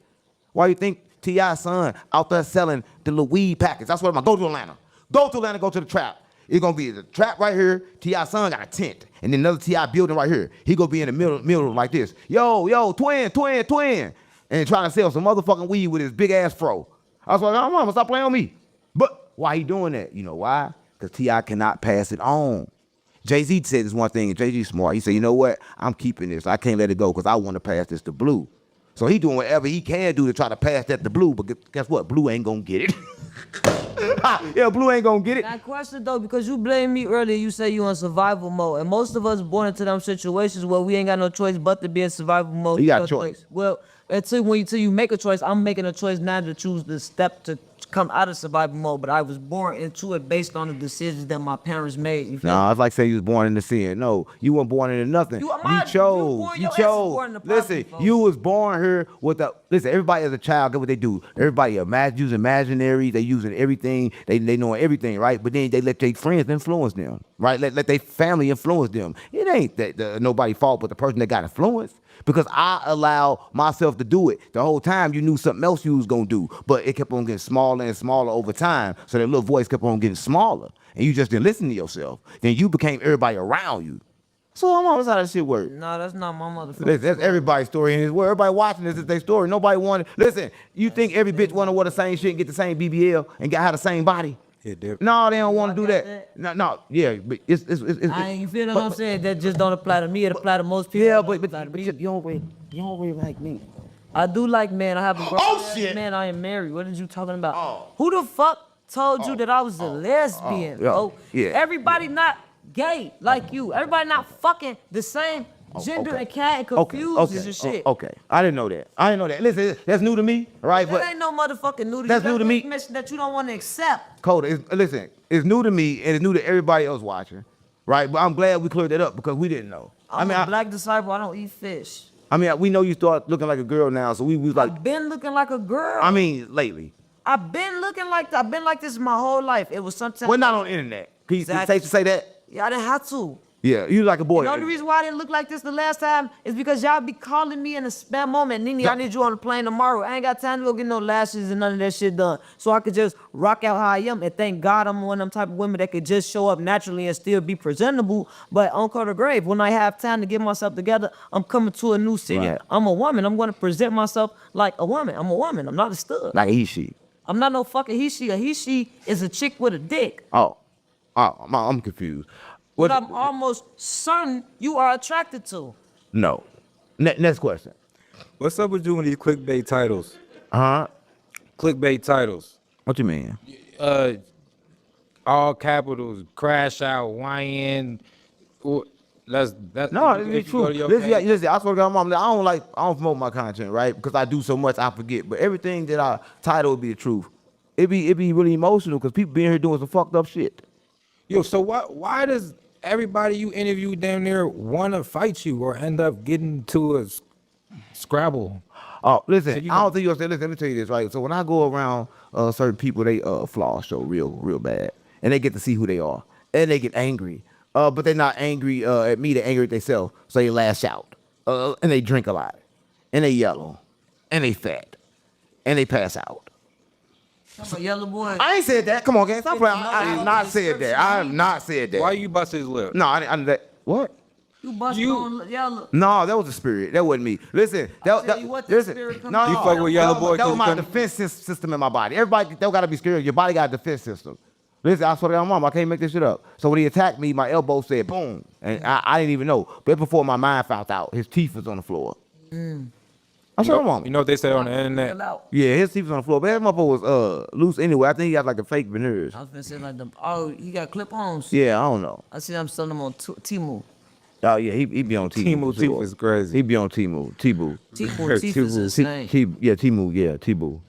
Why you think T.I. son out there selling the little weed packets? That's what I'm gonna go to Atlanta. Go to Atlanta, go to the trap. It's gonna be the trap right here. T.I. son got a tent, and then another T.I. building right here. He gonna be in the middle like this. Yo, twin, and trying to sell some motherfucking weed with his big ass fro. I was like, oh, mama, stop playing on me. But why he doing that? You know why? Because T.I. cannot pass it on. Jay-Z said this one thing, and Jay-Z smart. He said, you know what? I'm keeping this. I can't let it go because I want to pass this to Blue. So he doing whatever he can do to try to pass that to Blue, but guess what? Blue ain't gonna get it. Yeah, Blue ain't gonna get it. That question though, because you blamed me earlier, you say you in survival mode, and most of us born into them situations where we ain't got no choice but to be in survival mode. You got a choice. Well, until you make a choice, I'm making a choice now to choose the step to come out of survival mode, but I was born into it based on the decisions that my parents made. You feel me? It's like saying you was born into sin. No, you weren't born into nothing. You chose. You chose. Listen, you was born here with a. Listen, everybody as a child, get what they do. Everybody using imaginaries. They using everything. They know everything, right? But then they let their friends influence them, right? Let their family influence them. It ain't that nobody fault but the person that got influenced. Because I allowed myself to do it. The whole time you knew something else you was gonna do, but it kept on getting smaller and smaller over time. So that little voice kept on getting smaller, and you just didn't listen to yourself. Then you became everybody around you. So I'm always how that shit work. No, that's not my motherfucker. Listen, that's everybody's story in this world. Everybody watching this is their story. Nobody wanted. Listen, you think every bitch wanna wear the same shit and get the same BBL and have the same body? No, they don't want to do that. No, yeah, but it's you feel what I'm saying? That just don't apply to me. It apply to most people. Yeah, but you don't really like me. I do like men. I have a shit. Man, I am married. What are you talking about? Who the fuck told you that I was a lesbian? Yeah. Everybody not gay like you. Everybody not fucking the same gender and cat and confused and shit. Okay, I didn't know that. Listen, that's new to me, right? That ain't no motherfucking new to you. That's new to me. Information that you don't want to accept. Coda, listen, it's new to me and it's new to everybody else watching, right? But I'm glad we cleared that up because we didn't know. I'm a black disciple. I don't eat fish. I mean, we know you start looking like a girl now, so we was like. I've been looking like a girl. I mean, lately. I've been looking like that. I've been like this my whole life. It was sometimes. We're not on the internet. Can you safe to say that? Yeah, I didn't have to. Yeah, you like a boy. The only reason why I didn't look like this the last time is because y'all be calling me in a spam moment. Nene, I need you on the plane tomorrow. I ain't got time to go get no lashes and none of that shit done. So I could just rock out how I am. And thank God I'm one of them type of women that could just show up naturally and still be presentable. But on the grave, when I have time to get myself together, I'm coming to a new city. Right. I'm a woman. I'm going to present myself like a woman. I'm a woman. I'm not a stud. Like a he, she. I'm not no fucking he, she. A he, she is a chick with a dick. I'm confused. What I'm almost certain you are attracted to. No. Next question. What's up with you and these clickbait titles? Clickbait titles. What you mean? All capitals, crash out, YN. That's no, it's true. Listen, I swear to God, Mom, I don't promote my content, right? Because I do so much, I forget. But everything that I title would be the truth. It be really emotional because people being here doing some fucked up shit. Yo, so why does everybody you interview down there want to fight you or end up getting to a Scrabble? Oh, listen, I don't think you understand. Listen, let me tell you this, right? So when I go around certain people, they flaw show real bad. And they get to see who they are. And they get angry. But they're not angry at me, they're angry at themselves. So they lash out. And they drink a lot. And they yellow. And they fat. And they pass out. I'm a yellow boy. I ain't said that. Come on, gang. Stop playing. I have not said that. I have not said that. Why you bust his lip? No, I didn't. What? You busted on yellow. No, that was the spirit. That wasn't me. Listen. Listen. No, you fuck with yellow boy. That was my defense system in my body. Everybody, they gotta be scared. Your body got a defense system. Listen, I swear to God, Mom, I can't make this shit up. So when he attacked me, my elbow said boom, and I didn't even know. But before my mind found out, his teeth was on the floor. I said, Mom. You know what they say on the internet? Yeah, his teeth was on the floor. But that motherfucker was loose anyway. I think he got like a fake veneers. I was gonna say like them. Oh, he got clip-ons. Yeah, I don't know. I see I'm selling them on Temu. Oh yeah, he be on Temu. Temu is crazy. He be on Temu. Temu is his name. Yeah, Temu. Yeah, Temu.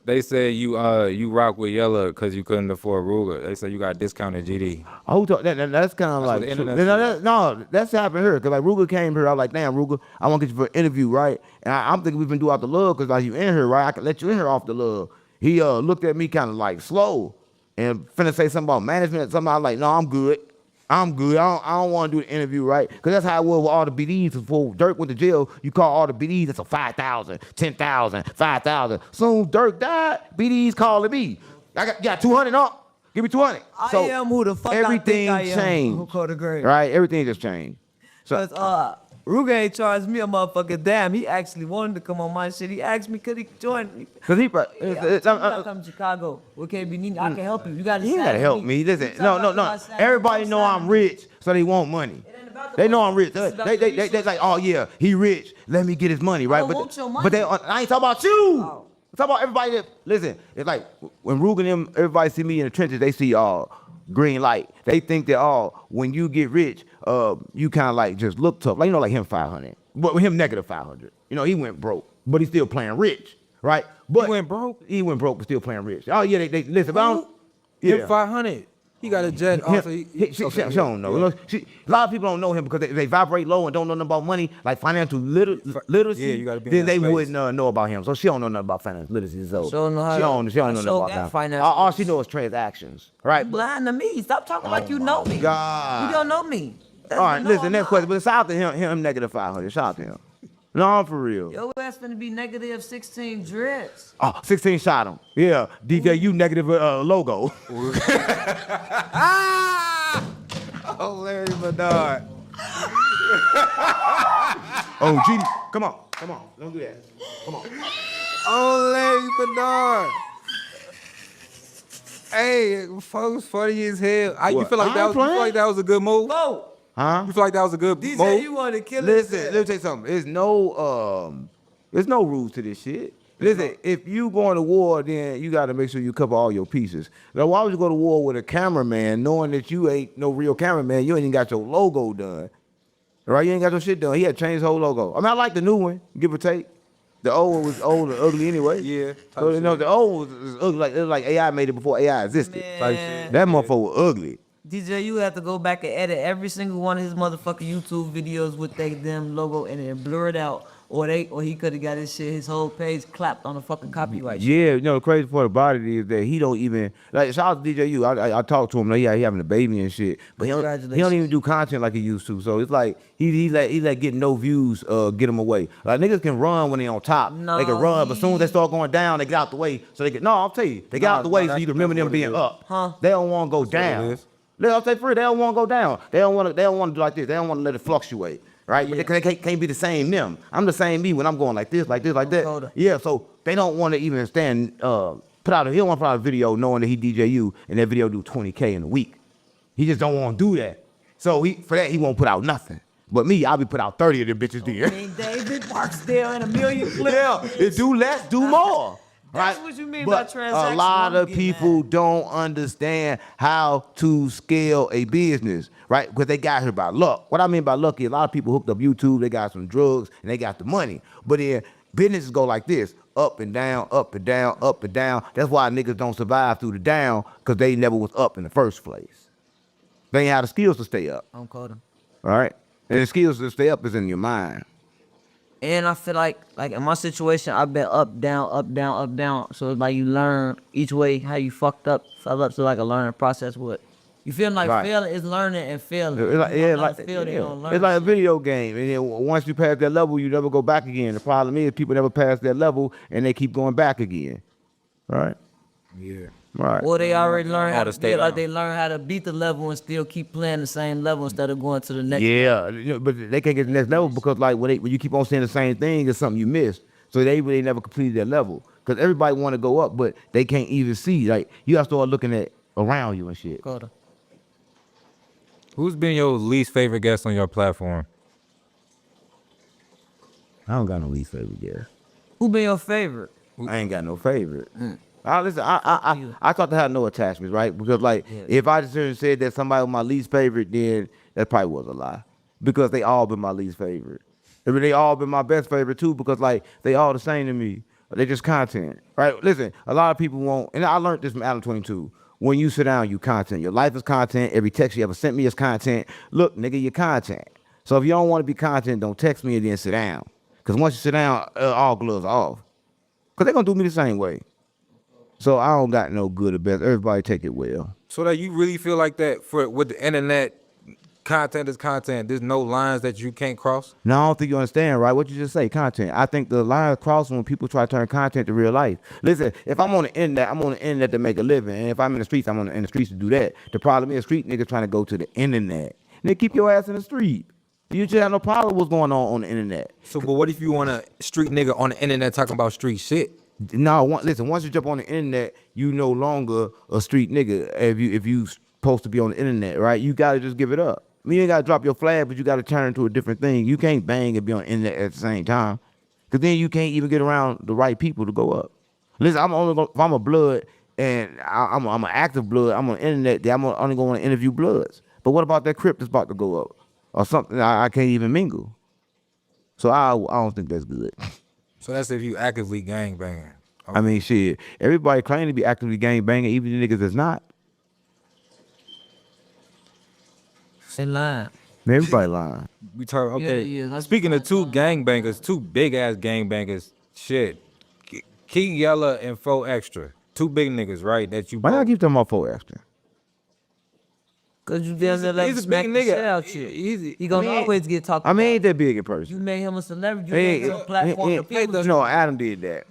They said you rock with Yella because you couldn't afford Ruger. They said you got discounted GD. Oh, that's kind of like no, that's happened here. Cause like Ruger came here, I was like, damn Ruger, I want to get you for an interview, right? And I'm thinking we've been doing out the love because like you in here, right? I can let you in here off the love. He looked at me kind of like slow and finna say something about management. Something I was like, no, I'm good. I don't want to do the interview, right? Because that's how it was with all the BDs. Before Dirk went to jail, you call all the BDs, that's a 5,000, 10,000, 5,000. Soon Dirk died, BDs calling me. I got 200 up. Give me 20. So I am who the fuck everything I think I am. changed. Who called the grade? Right? Everything just changed. So Cause Ruga ain't charged me a motherfucking damn. He actually wanted to come on my shit. He asked me could he join me. cause he You gotta come to Chicago. We can't be needing. I can help you. You gotta. you ain't gotta help me. Listen, no. Everybody know I'm rich, so they want money. They know I'm rich. They like, oh yeah, he rich. Let me get his money, right? don't want your money. But I ain't talking about you. Oh. I'm talking about everybody that listen. It's like when Rugen and them, everybody see me in the trenches, they see green light. They think that when you get rich, you kind of like just look tough. Like like him 500, but with him negative 500. He went broke, but he's still playing rich, right? But He went broke? He went broke, but still playing rich. Oh yeah, they listen. But I don't, Him yeah. 500. He got a jet. Also, She don't know. A lot of people don't know him because they vibrate low and don't know nothing about money, like financial literacy. Yeah, you gotta be in then that they space. wouldn't know about him. So she don't know nothing about financial literacy. So She don't know how she to- don't know I nothing sure about got that. financial All she knows is transactions, right? You blind to me. Stop talking like you know me. God. You don't know me. All right, listen, next question. But shout out to him negative 500. Shout out to him. No, for real. Your ass finna be negative 16 dreads. 16 shot him. Yeah, DJU negative logo. Oh, Larry Bernard. Oh, GD, come on, don't do that. Come on. Oh, Larry Bernard. Hey, folks, funny as hell. You What? feel like I ain't playing. that was a good move? Whoa. Huh? You feel like that was a good DJ, move? you want to kill Listen, us? let me tell you something. There's no rules to this shit. Listen, if you going to war, then you got to make sure you cover all your pieces. Now, why would you go to war with a cameraman knowing that you ain't no real cameraman? You ain't even got your logo done. Right? You ain't got your shit done. He had changed his whole logo. I mean, I like the new one, give or take. The old one was old and ugly anyway. Yeah, So, type the old one was ugly. It was like AI made it before AI existed. Man. That motherfucker was ugly. DJ, you have to go back and edit every single one of his motherfucking YouTube videos with they damn logo and then blur it out. Or he could have got his whole page clapped on the fucking copyright. Yeah, the crazy part about it is that he don't even like. Shout out to DJU. I talked to him. Like, he having a baby and shit, but he don't even do content like he used to. So it's like he like getting no views, get him away. Like niggas can run when they on top. No, they can run, but as soon as they start going down, they get out the way. So they get I'll tell you, they get out the way so you can remember them being up. Huh? They don't want to go down. I'll say for real, they don't want to go down. They don't want to do like this. They don't want to let it fluctuate. Right, but they can't be the same them. I'm the same me when I'm going like this, like that. Colder. Yeah, so they don't want to even stand. He don't want to put out a video knowing that he DJU and that video do 20K in a week. He just don't want to do that. So for that he won't put out nothing. But me, I'll be put out 30 of them bitches there. King David, Barksdale, and a million clips. Yeah, it do less, do more. That's right? what you mean But by transactional. a lot I'm of getting people that. don't understand how to scale a business, right? Because they got here by luck. What I mean by luck is a lot of people hooked up YouTube, they got some drugs, and they got the money. But then businesses go like this, up and down, up and down, up and down. That's why niggas don't survive through the down, because they never was up in the first place. They ain't had the skills to stay up, I'm Coda. all right? And the skills to stay up is in your mind. And I feel like in my situation, I've been up, down, up, down, up, down. So it's like you learn each way how you fell up. So like a learning process with. You feel like Right. failing is learning and failing. It's like, yeah, Learn it's like a shit. video game, and then once you pass that level, you never go back again. The problem is people never pass that level, and they keep going back again. Right? Yeah. Right. Or they already learn how Gotta to stay feel like down. they learn how to beat the level and still keep playing the same level instead of going to the next. Yeah, but they can't get to the next level because like when you keep on saying the same thing, it's something you missed. So they really never completed that level because everybody want to go up, but they can't even see. Like you got to start looking at around you and shit. Coda. Who's been your least favorite guest on your platform? I don't got no least favorite guest. Who been your favorite? I ain't got no favorite. Listen, I thought to have no attachments, right? Because like, if I just said that somebody was my least favorite, then that probably was a lie. Because they all been my least favorite. I mean, they all been my best favorite too. Because like, they all the same to me. They just content, right? Listen, a lot of people won't, and I learned this from Adam 22. When you sit down, you content. Your life is content. Every text you ever sent me is content. Look, nigga, you're content. So if you don't want to be content, don't text me and then sit down. Because once you sit down, all gloves are off. Because they're going to do me the same way. So I don't got no good or bad. Everybody take it well. So that you really feel like that with the internet content is content. There's no lines that you can't cross. No, I don't think you understand, right? What you just say, content. I think the line cross when people try to turn content to real life. Listen, if I'm on the internet, I'm on the internet to make a living. And if I'm in the streets, I'm in the streets to do that. The problem is street niggas trying to go to the internet. Nigga, keep your ass in the street. You just have no problem with what's going on the internet. So, but what if you want a street nigga on the internet talking about street shit? No, listen, once you jump on the internet, you no longer a street nigga. If you supposed to be on the internet, right? You gotta just give it up. I mean, you ain't gotta drop your flag, but you gotta turn to a different thing. You can't bang and be on the internet at the same time. Cause then you can't even get around the right people to go up. Listen, if I'm a blood and I'm an active blood, I'm on the internet, then I'm only gonna interview bloods. But what about that Crip that's about to go up? Or something I can't even mingle. So I don't think that's good. So that's if you actively gang banging. I mean, shit, everybody claim to be actively gang banging, even the niggas that's not. They lying. Everybody lying. We talk okay. Yeah, Speaking of two gangbangers, two big ass gangbangers, shit. King Yella and 4 Extra. Two big niggas, right? That you Why y'all keep talking about 4 Extra? Cause you down there like he's a smack big the nigga. shit out shit. He gonna always get talked I mean, ain't about. that big in You person. made him a celebrity. You made him a platform to people. No, Adam did that.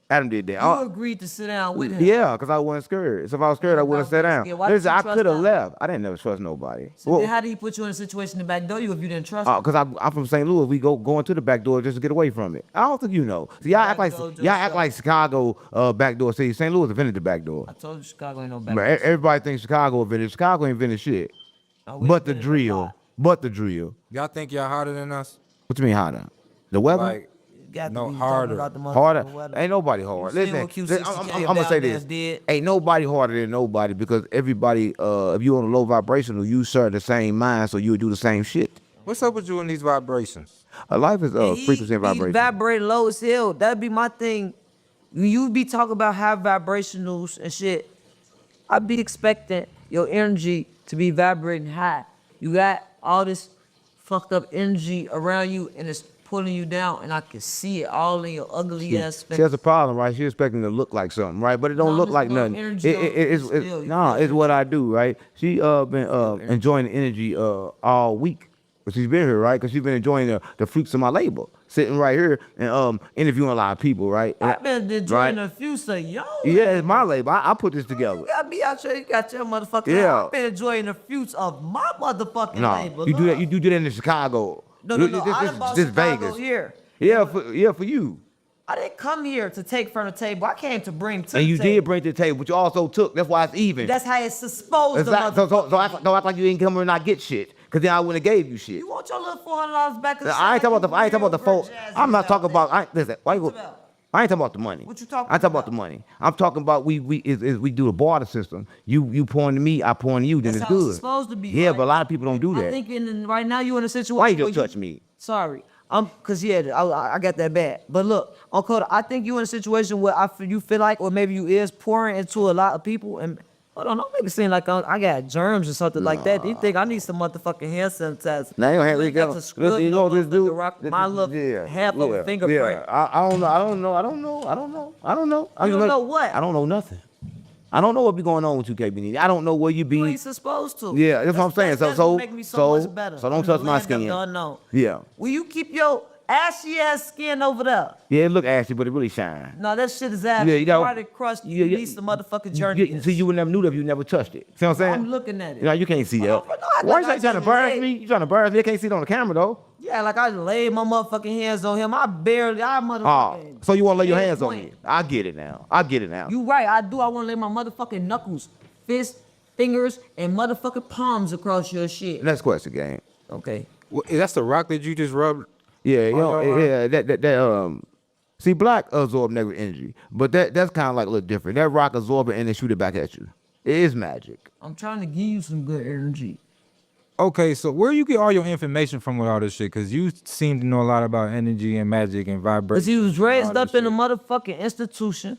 Adam did that. You agreed to sit down with him. Yeah, because I wasn't scared. So if I was scared, I wouldn't sit down. Yeah, why did Listen, you I trust could have him? left. I didn't never trust nobody. So then how did he put you in a situation to backdoor you if you didn't trust him? Because I'm from St. Louis. We go into the back door just to get away from it. I don't think you know. See, y'all act like Chicago backdoor city. St. Louis invented the back door. I told you Chicago ain't no But backdoor. everybody thinks Chicago invented. Chicago ain't invented shit. No, we But the invented a drill. lot. But the drill. y'all think y'all harder than us? What you mean harder? The weather? Like, Got to no, be talking harder. about the motherfucking Harder? weather. Ain't nobody hard. You see Listen, what Q60 I'm came gonna say down there this. and did? Ain't nobody harder than nobody because everybody, if you on a low vibrational, you share the same mind, so you would do the same shit. what's up with you in these vibrations? Life is He- frequency and he vibration. vibrate low as hell. That'd be my thing. When you be talking about high vibrationals and shit, I'd be expecting your energy to be vibrating high. You got all this fucked up energy around you and it's pulling you down, and I can see it all in your ugly ass See, face. that's a problem, right? She's expecting to look like something, right? But it don't No, look this like little nothing. energy It's still, you it's feel what I do, right? She been enjoying the energy all week. But she's been here, right? Because she's been enjoying the fruits of my labor. Sitting right here and interviewing a lot of people, right? I've been enjoying Right. a few say, yo. Yeah, it's my labor. I put this together. You gotta be out here, you got your motherfucking Yeah. I've been enjoying the fruits of my motherfucking No, labor. you do that. Look. You do that in Chicago. No, This- I done bought this Chicago Vegas. here. Yeah, for you. I didn't come here to take from the table. I came to bring to And the you table. did bring to the table, but you also took. That's why it's even. That's how it's supposed Exactly. to So act like you didn't come here and not get shit. Cause then I wouldn't have gave you shit. You want your little $400 back? I ain't talking about the folks. I'm not talking about. Listen, why you What's go? about? I ain't talking about the money. What you talking I ain't talking about about? the money. I'm talking about we do the barter system. You pouring to me, I pouring to you, then That's it's how it's good. supposed to be, Yeah, right? but a lot of people don't do I that. think right now you in a situation. Why you just where touch me? Sorry. Cause I got that bad. But look, Uncle, I think you in a situation where you feel like, or maybe you is pouring into a lot of people, and hold on, don't make it seem like I got germs or something like that. Do you think I need some motherfucking hand sanitizer? Now you don't have You to go. got to scrub You know this motherfucking dude. rock my little half of a fingerprint. Yeah. I don't know. I don't know. You don't know what? I don't know nothing. I don't know what be going on with you, KB. I don't know where you You be. ain't supposed to. Yeah, that's what I'm saying. That's So- what make me so much better. so don't In the touch my land of skin. the unknown. Yeah. Will you keep your ashy ass skin over there? Yeah, it look ashy, but it really shine. No, that shit is ashy. Yeah, you got Part crust. You need some motherfucking journey. See, you would never knew that if you never touched it. See what I'm saying? I'm looking at it. You know, you can't see that. No, I Why like you I trying to just embarrass said. me? You trying to embarrass me? I can't see it on the camera though. Yeah, like I laid my motherfucking hands on him. I Oh, motherfucking. so you want to lay your Head hands on point. me? I get it now. I get it now. You right, I do. I want to lay my motherfucking knuckles, fists, fingers, and motherfucking palms across your shit. Next question, gang. Okay. That's the rock that you just rubbed? Yeah, you know, your yeah, that see, black absorb negative energy, but that's kind of like a little different. That rock absorb it and then shoot it back at you. It is magic. I'm trying to give you some good energy. Okay, so where you get all your information from with all this shit? Because you seem to know a lot about energy and magic and vibration. Because he was raised and all up this in a shit. motherfucking institution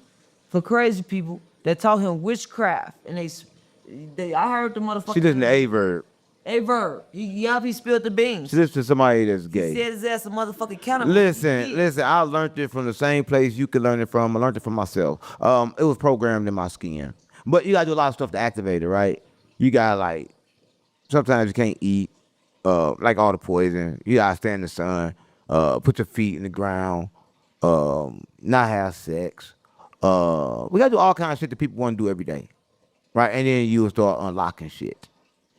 for crazy people that taught him witchcraft. And I heard the motherfucker. She listened to A verb. Hey, Verb, he spilled the beans. She listened to somebody that's He gay. said his ass a motherfucking cannibal. Listen, I learned it from the same place you could learn it from. I learned it from myself. It was programmed in my skin. But you gotta do a lot of stuff to activate it, right? You gotta sometimes you can't eat. like all the poison. You gotta stand in the sun, put your feet in the ground, not have sex. We gotta do all kinds of shit that people want to do every day, right? And then you will start unlocking shit,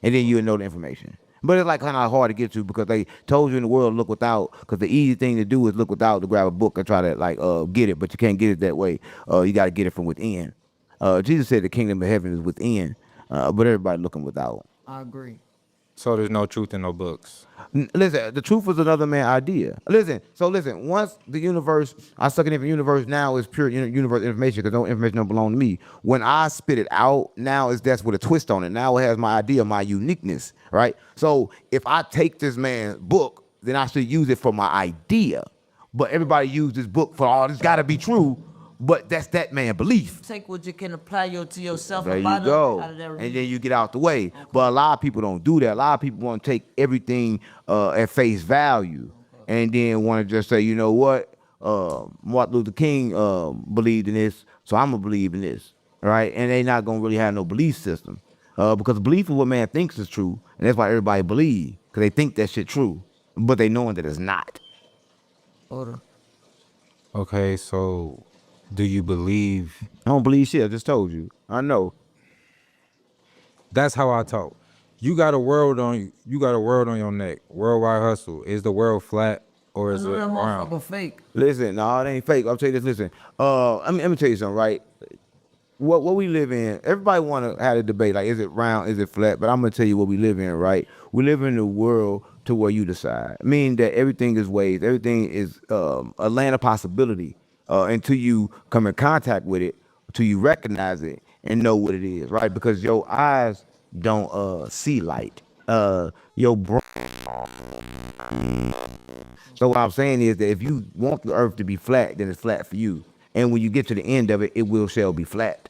and then you'll know the information. But it's like kind of hard to get to because they told you in the world look without. Because the easy thing to do is look without, to grab a book and try to like get it, but you can't get it that way. You got to get it from within. Jesus said the kingdom of heaven is within, but everybody looking without. I agree. So there's no truth in no books. Listen, the truth is another man's idea. Listen, once the universe, I suck it in the universe now is pure universe information because no information don't belong to me. When I spit it out, now that's with a twist on it. Now it has my idea, my uniqueness, right? So if I take this man's book, then I should use it for my idea. But everybody use this book for all, it's gotta be true, but that's that man's belief. Take what you can apply to yourself. There and you go. out of that And then you get out the way. Okay. But a lot of people don't do that. A lot of people want to take everything at face value and then want to just say, you know what? Martin Luther King believed in this, so I'm going to believe in this, right? And they not going to really have no belief system because belief is what man thinks is true, and that's why everybody believe because they think that shit true, but they knowing that it's not. Order. Okay, so do you believe? I don't believe shit. I just told you. I know. That's how I talk. You got a world on your neck. Worldwide hustle. Is the world flat or is it round? Motherfucker fake. Listen, no, it ain't fake. I'll tell you this. Listen, let me tell you something, right? What we live in, everybody want to have a debate, like, is it round, is it flat? But I'm going to tell you what we live in, right? We live in a world to where you decide. Meaning that everything is ways. Everything is a land of possibility until you come in contact with it, until you recognize it and know what it is, right? Because your eyes don't see light. Your brain. So what I'm saying is that if you want the earth to be flat, then it's flat for you. And when you get to the end of it, it shall be flat.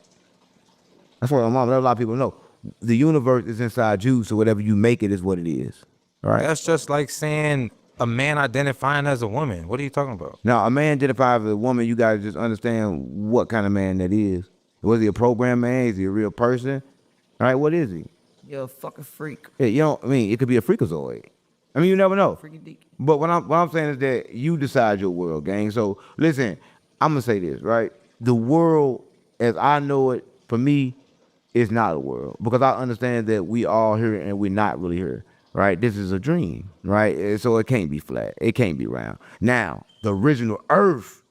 That's what a lot of people know. The universe is inside you, so whatever you make it is what it is. All right. That's just like saying a man identifying as a woman. What are you talking about? Now, a man identified as a woman, you gotta just understand what kind of man that is. Was he a program man? Is he a real person? All right, what is he? You're a fucking freak. Yeah, you know, I mean, it could be a freakazoid. I mean, you never know. Freaky deaky. But what I'm saying is that you decide your world, gang. So listen, I'm gonna say this, right? The world, as I know it, for me, is not a world because I understand that we all here and we're not really here, right? This is a dream, right? So it can't be flat. It can't be round. Now, the original Earth,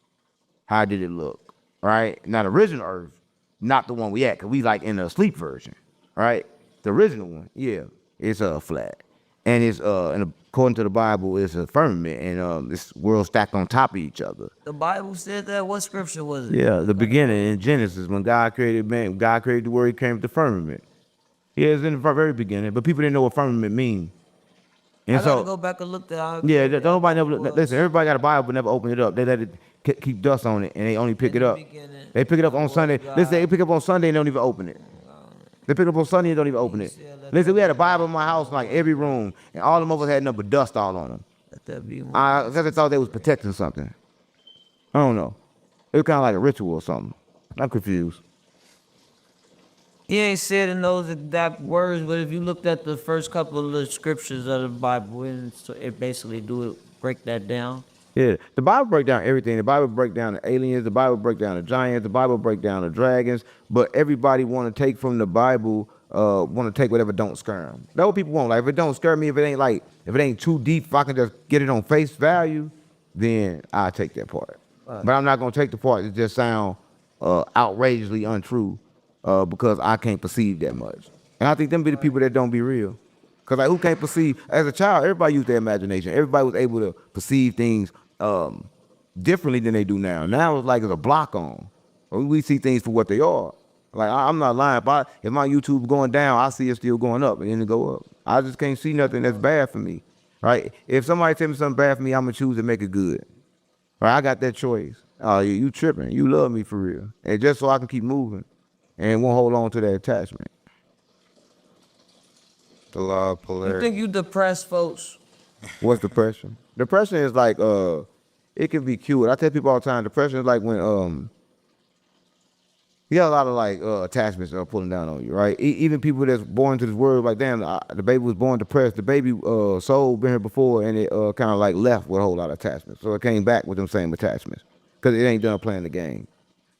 how did it look, right? Now, the original Earth, not the one we at, because we like in a sleep version, right? The original one, yeah, it's flat. And it's and according to the Bible, it's a firmament, and this world stacked on top of each other. The Bible said that. What scripture was it? Yeah, the beginning in Genesis, when God created man, God created the world, He came with the firmament. Yeah, it's in the very beginning, but people didn't know what firmament mean. And I gotta go back and look that. Yeah, nobody never listen. Everybody got a Bible, but never open it up. They let it keep dust on it, and they only pick it up. They pick it up on Sunday. Listen, they pick it up on Sunday and don't even open it. They pick it up on Sunday and don't even open it. Listen, we had a Bible in my house, like every room, and all the motherfuckers had nothing but dust all on them. Let that be one. I thought they was protecting something. I don't know. It was kind of like a ritual or something. I'm confused. He ain't said in those exact words, but if you looked at the first couple of the scriptures of the Bible, it basically break that down. Yeah, the Bible break down everything. The Bible break down the aliens. The Bible break down the giants. The Bible break down the dragons. But everybody want to take from the Bible, want to take whatever don't scare them. That's what people want. Like, if it don't scare me, if it ain't too deep, if I can just get it on face value, then I'll take that part. But I'm not gonna take the part that just sound outrageously untrue because I can't perceive that much. And I think them be the people that don't be real. Cause like, who can't perceive? As a child, everybody used their imagination. Everybody was able to perceive things differently than they do now. Now it's like it's a block on. We see things for what they are. Like, I'm not lying. If my YouTube going down, I see it still going up and then it go up. I just can't see nothing that's bad for me, right? If somebody tell me something bad for me, I'm gonna choose to make it good. Right? I got that choice. Oh, you tripping. You love me for real. And just so I can keep moving and won't hold on to that attachment. The law of You polarity. think you depressed, folks? What's depression? Depression is like it can be cured. I tell people all the time, depression is like when You got a lot of like attachments that are pulling down on you, right? Even people that's born to this world, like damn, the baby was born depressed. The baby soul been here before, and it kind of like left with a whole lot of attachments. So it came back with them same attachments because it ain't done playing the game.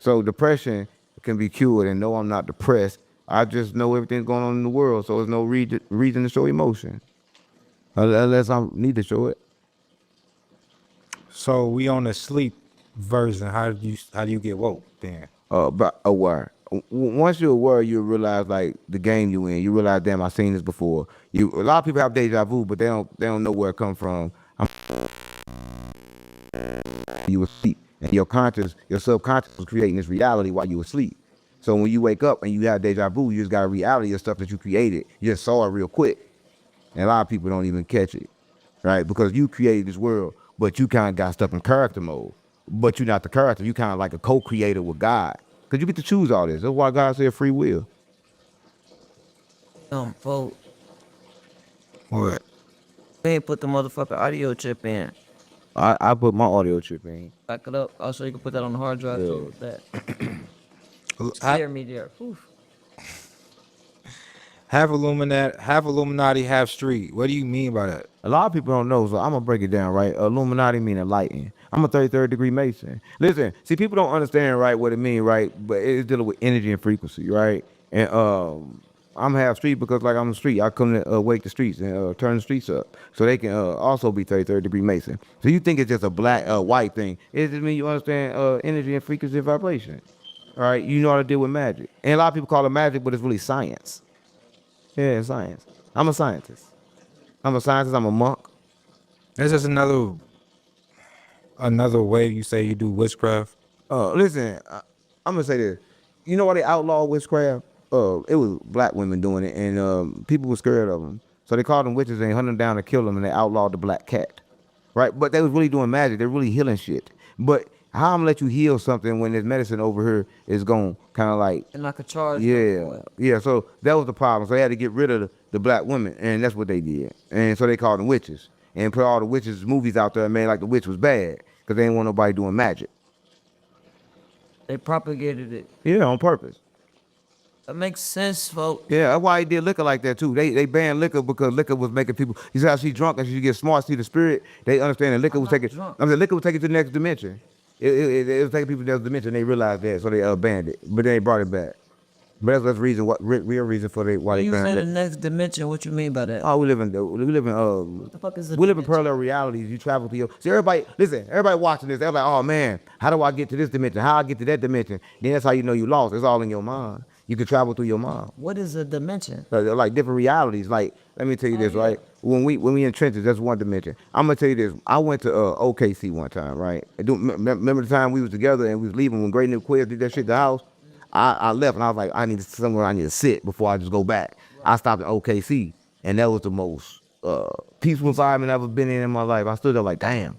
So depression can be cured, and no, I'm not depressed. I just know everything's going on in the world, so there's no reason to show emotion unless I need to show it. So we on the sleep version. How do you get woke then? But aware. Once you're aware, you realize like the game you in. You realize, damn, I've seen this before. A lot of people have deja vu, but they don't know where it come from. You were asleep, and your subconscious was creating this reality while you were asleep. So when you wake up and you have deja vu, you just got a reality of stuff that you created. You just saw it real quick, and a lot of people don't even catch it, right? Because you created this world, but you kind of got stuff in character mode. But you're not the character. You kind of like a co-creator with God. Because you get to choose all this. That's why God said free will. Vote. What? We ain't put the motherfucking audio chip in. I put my audio chip in. Back it up. Also, you can put that on the hard drive too with that. Hear me there. Oof. Half Illuminati, half street. What do you mean by that? A lot of people don't know, so I'm going to break it down, right? Illuminati mean enlightened. I'm a 33rd degree Mason. Listen, see, people don't understand, right, what it means, right? But it's dealing with energy and frequency, right? And I'm half street because, like, I'm the street. I come to wake the streets and turn the streets up. So they can also be 33rd degree Mason. So you think it's just a black, white thing. It just mean you understand energy and frequency and vibration, all right? You know how to deal with magic. And a lot of people call it magic, but it's really science. Yeah, it's science. I'm a scientist. I'm a monk. That's just another way you say you do witchcraft. Listen, I'm gonna say this. You know why they outlawed witchcraft? It was black women doing it, and people were scared of them. So they called them witches and hunted them down to kill them, and they outlawed the black cat. Right? But they was really doing magic. They're really healing shit. But how I'm gonna let you heal something when this medicine over here is gonna kind of like... And like a charge. Yeah. So that was the problem. So they had to get rid of the black women, and that's what they did. And so they called them witches. And put all the witches movies out there and made like the witch was bad because they didn't want nobody doing magic. They propagated it. Yeah, on purpose. That makes sense, folks. Yeah, that's why he did liquor like that too. They banned liquor because liquor was making people. You see how she's drunk and she get smart, see the spirit. They understand that liquor was taking. Liquor was taking to the next dimension. It was taking people to the next dimension. They realized that, so they banned it, but they brought it back. But that's the reason. What real reason for why they banned it? You said the next dimension. What you mean by that? Oh, we live in. What the fuck is the we live in dimension? parallel realities. You travel through your. See, everybody watching this. They're like, oh man, how do I get to this dimension? How I get to that dimension? Then that's how you know you lost. It's all in your mind. You can travel through your mind. What is a dimension? They're like different realities. Like, let me tell you this, right? When we in trenches, that's one dimension. I'm gonna tell you this. I went to OKC one time, right? Remember the time we was together and we was leaving when Great New Quiz did that shit at the house? I left and I was like, I need somewhere I need to sit before I just go back. I stopped at OKC, and that was the most peaceful environment I've ever been in my life. I stood there like, damn.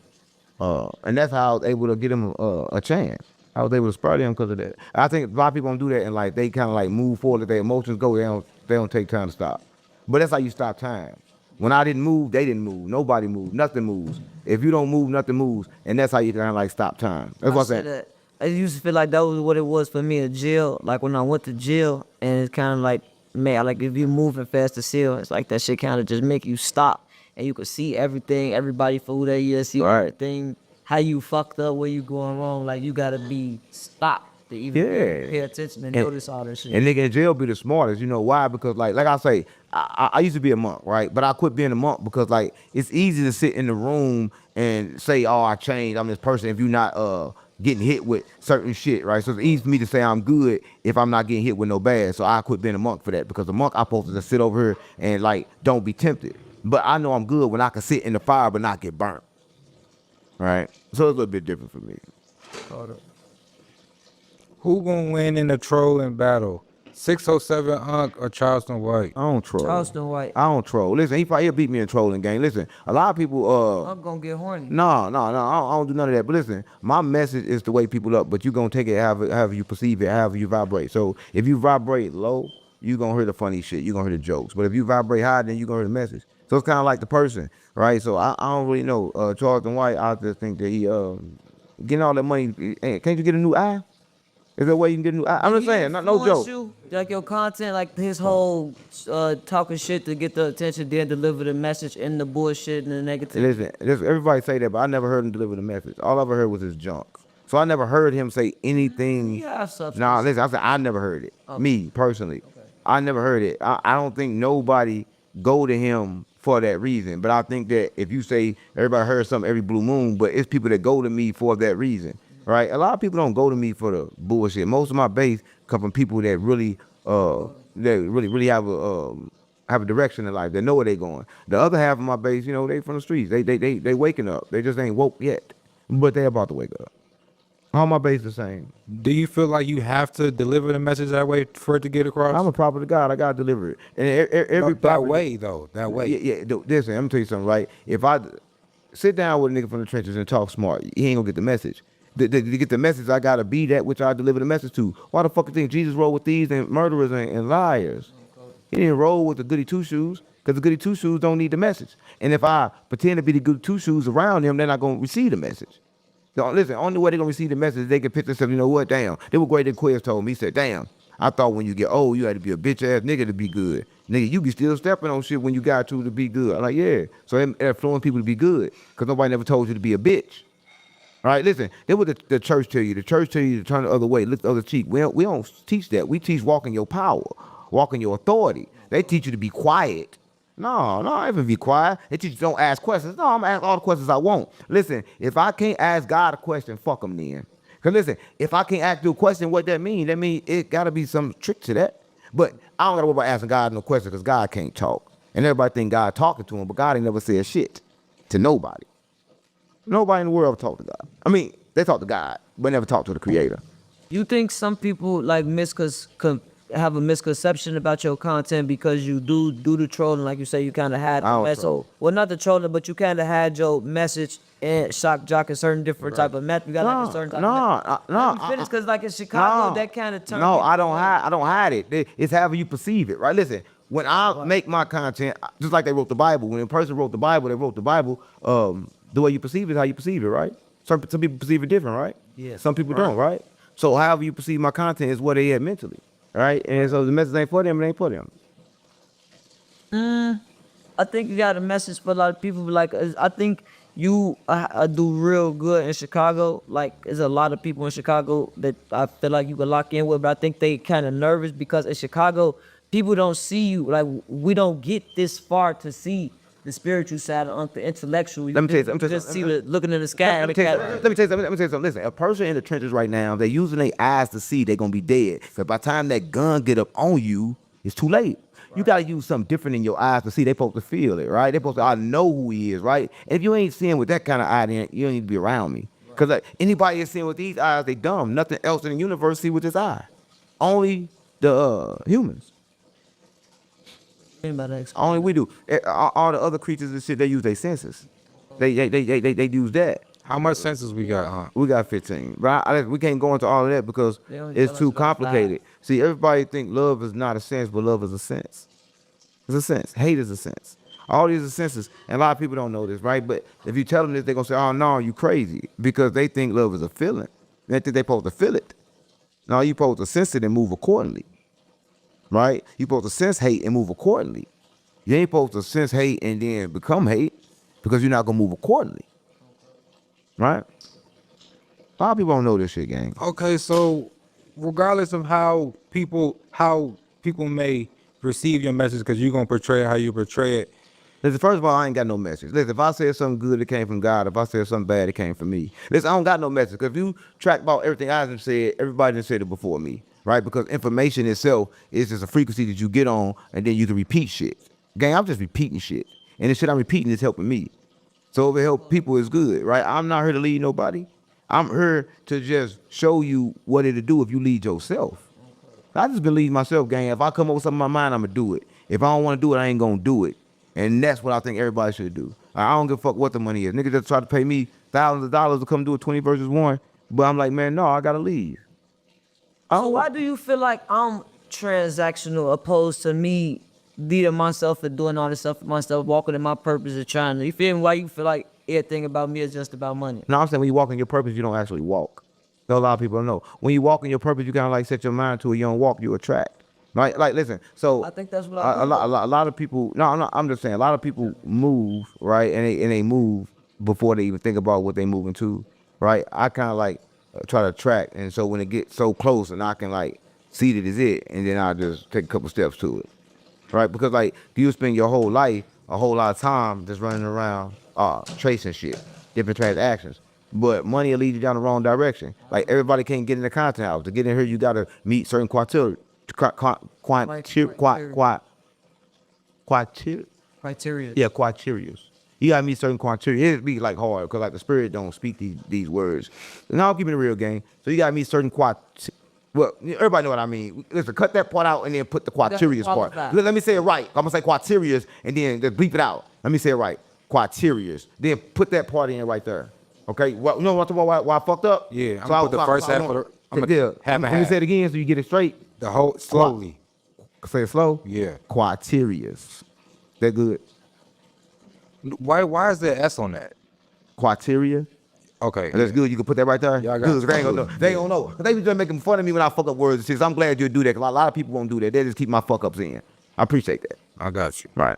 And that's how I was able to get him a chance. I was able to spur them because of that. I think a lot of people don't do that, and like they kind of like move forward. Let their emotions go. They don't take time to stop. But that's how you stop time. When I didn't move, they didn't move. Nobody moved. Nothing moves. If you don't move, nothing moves. And that's how you kind of like stop time. That's what I'm saying. I used to feel like that was what it was for me in jail. Like when I went to jail, and it's kind of like, man, like if you moving fast to seal, it's like that shit kind of just make you stop, and you could see everything, everybody for who they is, see everything, how you fucked up, where you going wrong. Like you gotta be stopped to even pay attention and notice all that shit. And nigga in jail be the smartest. You know why? Because like I say, I used to be a monk, right? But I quit being a monk because like it's easy to sit in the room and say, oh, I changed, I'm this person, if you're not getting hit with certain shit, right? So it's easy for me to say I'm good if I'm not getting hit with no bad. So I quit being a monk for that, because a monk I'm supposed to just sit over here and like don't be tempted. But I know I'm good when I can sit in the fire but not get burnt. Right? So it's a little bit different for me. Who gonna win in the trolling battle? 607 Unc or Charleston White? I don't troll. Charleston White. I don't troll. Listen, he'll beat me in trolling game. Listen, a lot of people I'm gonna get horny. No, I don't do none of that. But listen, my message is to wake people up, but you gonna take it however you perceive it, however you vibrate. So if you vibrate low, you gonna hear the funny shit, you gonna hear the jokes. But if you vibrate high, then you gonna hear the message. So it's kind of like the person, right? So I don't really know. Charleston White, I just think that he getting all that money. Hey, can't you get a new eye? Is there a way you can get new? I'm just saying, no Influence joke. you, like your content, like his whole talking shit to get the attention, then deliver the message in the bullshit and the negative. Listen, everybody say that, but I never heard him deliver the message. All I ever heard was his junk. So I never heard him say anything. Yeah, substance. Nah, listen, I said I never heard it. Me personally, I never heard it. I don't think nobody go to him for that reason. But I think that if you say everybody heard something every blue moon, but it's people that go to me for that reason, right? A lot of people don't go to me for the bullshit. Most of my base come from people that really have a direction in life. They know where they going. The other half of my base, you know, they from the streets. They waking up. They just ain't woke yet, but they about to wake up. All my base the same. Do you feel like you have to deliver the message that way for it to get across? I'm a prophet of God. I gotta deliver it. And every that prophet, way though. That way. Yeah. Listen, I'm gonna tell you something, right? If I sit down with a nigga from the trenches and talk smart, he ain't gonna get the message. To get the message, I gotta be that which I deliver the message to. Why the fuck you think Jesus rolled with thieves and murderers and liars? He didn't roll with the goody two shoes, because the goody two shoes don't need the message. And if I pretend to be the goody two shoes around him, they're not gonna receive the message. So listen, only way they're gonna receive the message is they can pick themselves, you know what, damn. They were great that Quiz told me. He said, damn, I thought when you get old, you had to be a bitch ass nigga to be good. Nigga, you be still stepping on shit when you got to be good. I'm like, yeah. So they're influencing people to be good, because nobody never told you to be a bitch. All right, listen, that what the church tell you. The church tell you to turn the other way, lift the other cheek. We don't teach that. We teach walking your power, walking your authority. They teach you to be quiet. No, I even be quiet. They teach you don't ask questions. No, I'm gonna ask all the questions I want. Listen, if I can't ask God a question, fuck him then. Because listen, if I can't ask you a question, what that mean? That mean it gotta be some trick to that. But I don't gotta worry about asking God no question, because God can't talk. And everybody think God talking to him, but God ain't never said shit to nobody. Nobody in the world ever talked to God. I mean, they talk to God, but never talk to the Creator. You think some people like have a misconception about your content because you do the trolling, like you say, you kind of had I don't the message. troll. Well, not the trolling, but you kind of had your message and shock jock a certain different type of method. You got like a certain type of method. Because like in Chicago, that kind of turned. No, I don't hide it. It's however you perceive it, right? Listen, when I make my content, just like they wrote the Bible. When a person wrote the Bible, they wrote the Bible. The way you perceive it is how you perceive it, right? Some people perceive it different, right? Yeah. Some people don't, right? So however you perceive my content is what they at mentally, right? And so the message ain't for them, it ain't for them. I think you got a message for a lot of people. Like, I think you do real good in Chicago. Like, there's a lot of people in Chicago that I feel like you can lock in with, but I think they kind of nervous because in Chicago, people don't see you. Like, we don't get this far to see the spiritual side of the intellectual. Let me tell you something. Just see looking in the sky. Let me tell you something. Listen, a person in the trenches right now, they're using their eyes to see they're gonna be dead. But by the time that gun get up on you, it's too late. You gotta use something different in your eyes to see. They supposed to feel it, right? They supposed to, I know who he is, right? And if you ain't seeing with that kind of eye, then you don't need to be around me. Because like, anybody that's seeing with these eyes, they dumb. Nothing else in the universe see with this eye. Only the humans. Only we do. All the other creatures and shit, they use their senses. They use that. How much senses we got, huh? We got 15. But we can't go into all of that because it's too complicated. See, everybody think love is not a sense, but love is a sense. It's a sense. Hate is a sense. All these are senses, and a lot of people don't know this, right? But if you tell them this, they're gonna say, "Oh no, you crazy," because they think love is a feeling. They think they supposed to feel it. No, you supposed to sense it and move accordingly. Right? You supposed to sense hate and move accordingly. You ain't supposed to sense hate and then become hate because you're not gonna move accordingly. Right? A lot of people don't know this shit, gang. Okay, so regardless of how people may receive your message, because you're gonna portray it how you portray it. Listen, first of all, I ain't got no message. Listen, if I said something good, it came from God. If I said something bad, it came from me. Listen, I don't got no message. Because if you track about everything I done said, everybody done said it before me. Right? Because information itself is just a frequency that you get on and then you can repeat shit. Gang, I'm just repeating shit. And the shit I'm repeating is helping me. So if it help people, it's good, right? I'm not here to lead nobody. I'm here to just show you what it'll do if you lead yourself. I just been leading myself, gang. If I come up with something in my mind, I'm going to do it. If I don't want to do it, I ain't going to do it. And that's what I think everybody should do. I don't give a fuck what the money is. Niggas just try to pay me thousands of dollars to come do a 20 versus 1. But I'm like, man, no, I got to leave. So why do you feel like I'm transactional opposed to me leading myself and doing all this stuff for myself, walking in my purpose and trying to, you feel me? Why you feel like everything about me is just about money? No, I'm saying when you walk in your purpose, you don't actually walk. So a lot of people don't know. When you walk in your purpose, you kind of like set your mind to it. You don't walk, you attract. Right? Like, listen. So I think that's what I a lot of people. No, I'm just saying. A lot of people move right, and they move before they even think about what they moving to. Right? I kind of like try to track, and so when it gets so close, and I can like see that it's it, and then I just take a couple steps to it. Right? Because like you spend your whole life, a whole lot of time just running around, tracing shit, different transactions. But money will lead you down the wrong direction. Like everybody can't get in the content house. To get in here, you gotta meet certain criteria. Criteria. Yeah, criterias. You gotta meet certain criteria. It'd be like hard because like the spirit don't speak these words. And I'm keeping it real, game. So you gotta meet certain well, everybody know what I mean. Listen, cut that part out and then put the criterias part. Let me say it right. I'm gonna say criterias and then just bleep it out. Let me say it right. Criterias. Then put that part in right there. Okay. Well, you know what? Why I fucked up? Yeah. I'm gonna put the first half of the. I'm gonna half and Let me half. say it again so you get it straight. The whole slowly. Say it slow. Yeah. Criterias. That good. Why is there S on that? Criteria. Okay. That's good. You can put that right there. Yeah, I got Good. you. They ain't gonna know. They ain't gonna know. They be just making fun of me when I fuck up words and shit. So I'm glad you do that because a lot of people won't do that. They just keep my fuck ups in. I appreciate that. I got you. Right.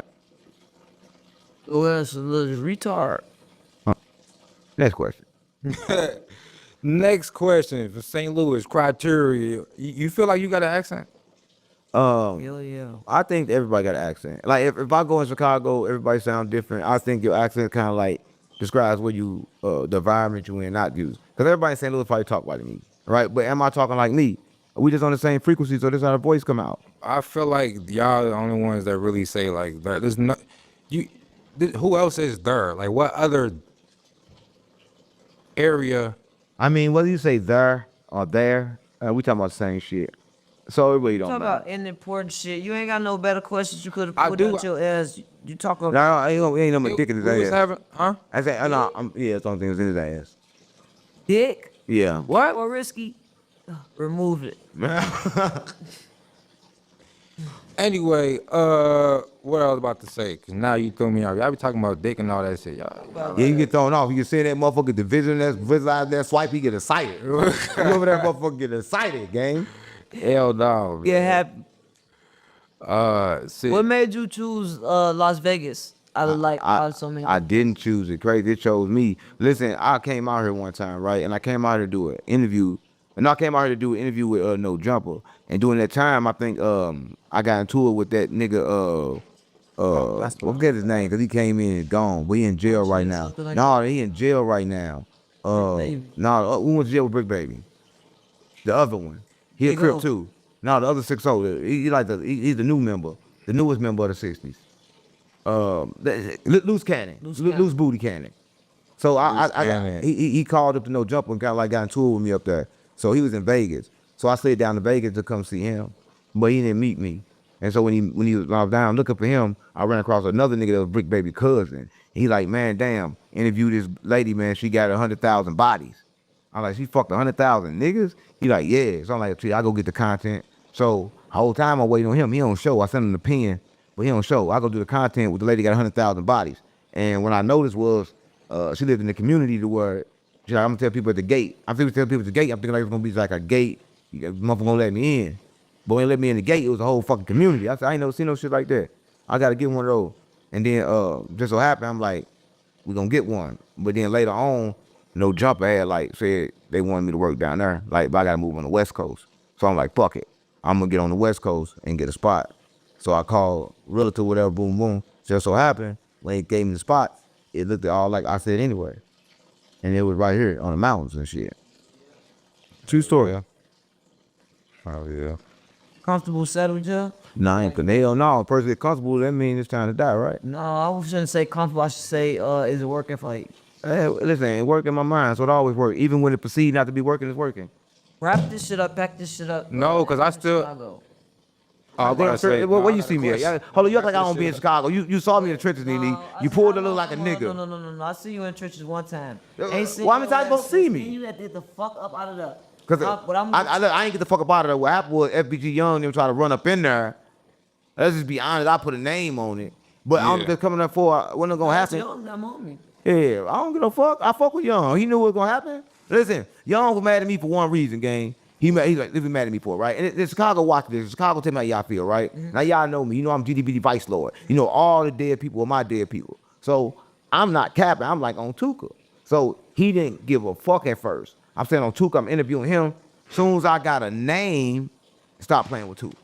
Well, it's a little retard. Next question. Next question for St. Louis criteria. You feel like you got an accent? Hell yeah. I think everybody got an accent. Like if I go in Chicago, everybody sound different. I think your accent kind of like describes where you the environment you in, not you. Because everybody in St. Louis probably talk like me, right? But am I talking like me? We just on the same frequency, so this how the voice come out. I feel like y'all the only ones that really say like that. There's no you. Who else is there? Like what other area? I mean, whether you say there or there, we talking about the same shit. So it really don't Talk matter. about important shit. You ain't got no better questions you could have I put do. out your ass. You talk about. No, ain't no dick in his We was ass. having, huh? I say, no, yeah, it's the only thing that's in his ass. Dick? Yeah. What? Or risky? Remove it. Anyway, what I was about to say, cause now you threw me out. I be talking about dick and all that shit, y'all. Yeah, you get thrown off. You can see that motherfucker visualize that swipe, he get excited. You over that motherfucker get excited, gang. Hell no. Yeah, happy. Shit. What made you choose Las Vegas? Out of so many. I didn't choose it. Crazy, it chose me. Listen, I came out here one time, right? And I came out here to do an interview. And I came out here to do an interview with No Jumper. And during that time, I think I got into it with that nigga, I forget his name because he came in and gone. But he in jail right now. No, he in jail right now. No, we went to jail with Brick Baby. The other one. He a Big Crip O. too. No, the other 6-0. He like he's the new member. The newest member of the 60s. Loose cannon. Loose booty cannon. So he called up to No Jumper and got into it with me up there. So he was in Vegas. So I slid down to Vegas to come see him. But he didn't meet me. And so when I was down looking for him, I ran across another nigga that was Brick Baby cousin. He like, man, damn, interviewed this lady, man, she got 100,000 bodies. I'm like, she fucked 100,000 niggas? He like, yeah. So I'm like, I go get the content. So the whole time I'm waiting on him. He don't show. I sent him the pen, but he don't show. I go do the content with the lady got 100,000 bodies. And what I noticed was she lived in the community to where she's like, I'm gonna tell people at the gate. I'm thinking tell people at the gate. I'm thinking like it's gonna be like a gate. Motherfucker gonna let me in. But when they let me in the gate, it was a whole fucking community. I said, I ain't never seen no shit like that. I gotta get one of those. And then just so happened, I'm like, we gonna get one. But then later on, No Jumper had said they wanted me to work down there. But I gotta move on the West Coast. So I'm like, fuck it. I'm gonna get on the West Coast and get a spot. So I called Realtor, whatever, boom, boom. Just so happened, when he gave me the spot, it looked all like I said anyway. And it was right here on the mountains and shit. True story. Yeah. Oh yeah. Comfortable, settled, yeah? Nah, I ain't hell no. A person that's comfortable, that means it's time to die, right? No, I shouldn't say comfortable. I should say, is it working for you? Hey, listen, it work in my mind, so it always work. Even when it perceived not to be working, it's working. Wrap this shit up, pack this shit up. No, 'cause I still- Chicago. I was about to say, Where I you got see a me at? question. Hold on, you act like I don't be in Chicago. You saw me in the trenches, Nene. You pulled to look like a nigga. No. I see you in churches one time. Why many times you gonna see me? And you had to get the fuck up out of there. Cause But I ain't get the fuck up out of there. What happened was FBG Young them try to run up in there. Let's just be honest. I put a name on it, but I'm Yeah. just coming up for when it's gonna happen. Young, I'm on me. Yeah, I don't give a fuck. I fuck with Young. He knew what was gonna happen. Listen, Young was mad at me for one reason, gang. He's like, he mad at me for it, right? And the Chicago watch this. Chicago tell me how y'all feel, right? Now y'all know me. You know I'm GDBD Vice Lord. You know all the dead people are my dead people. So I'm not capping. I'm like on Tuka. So he didn't give a fuck at first. I'm saying on Tuka, I'm interviewing him. Soon as I got a name, stop playing with Tuka.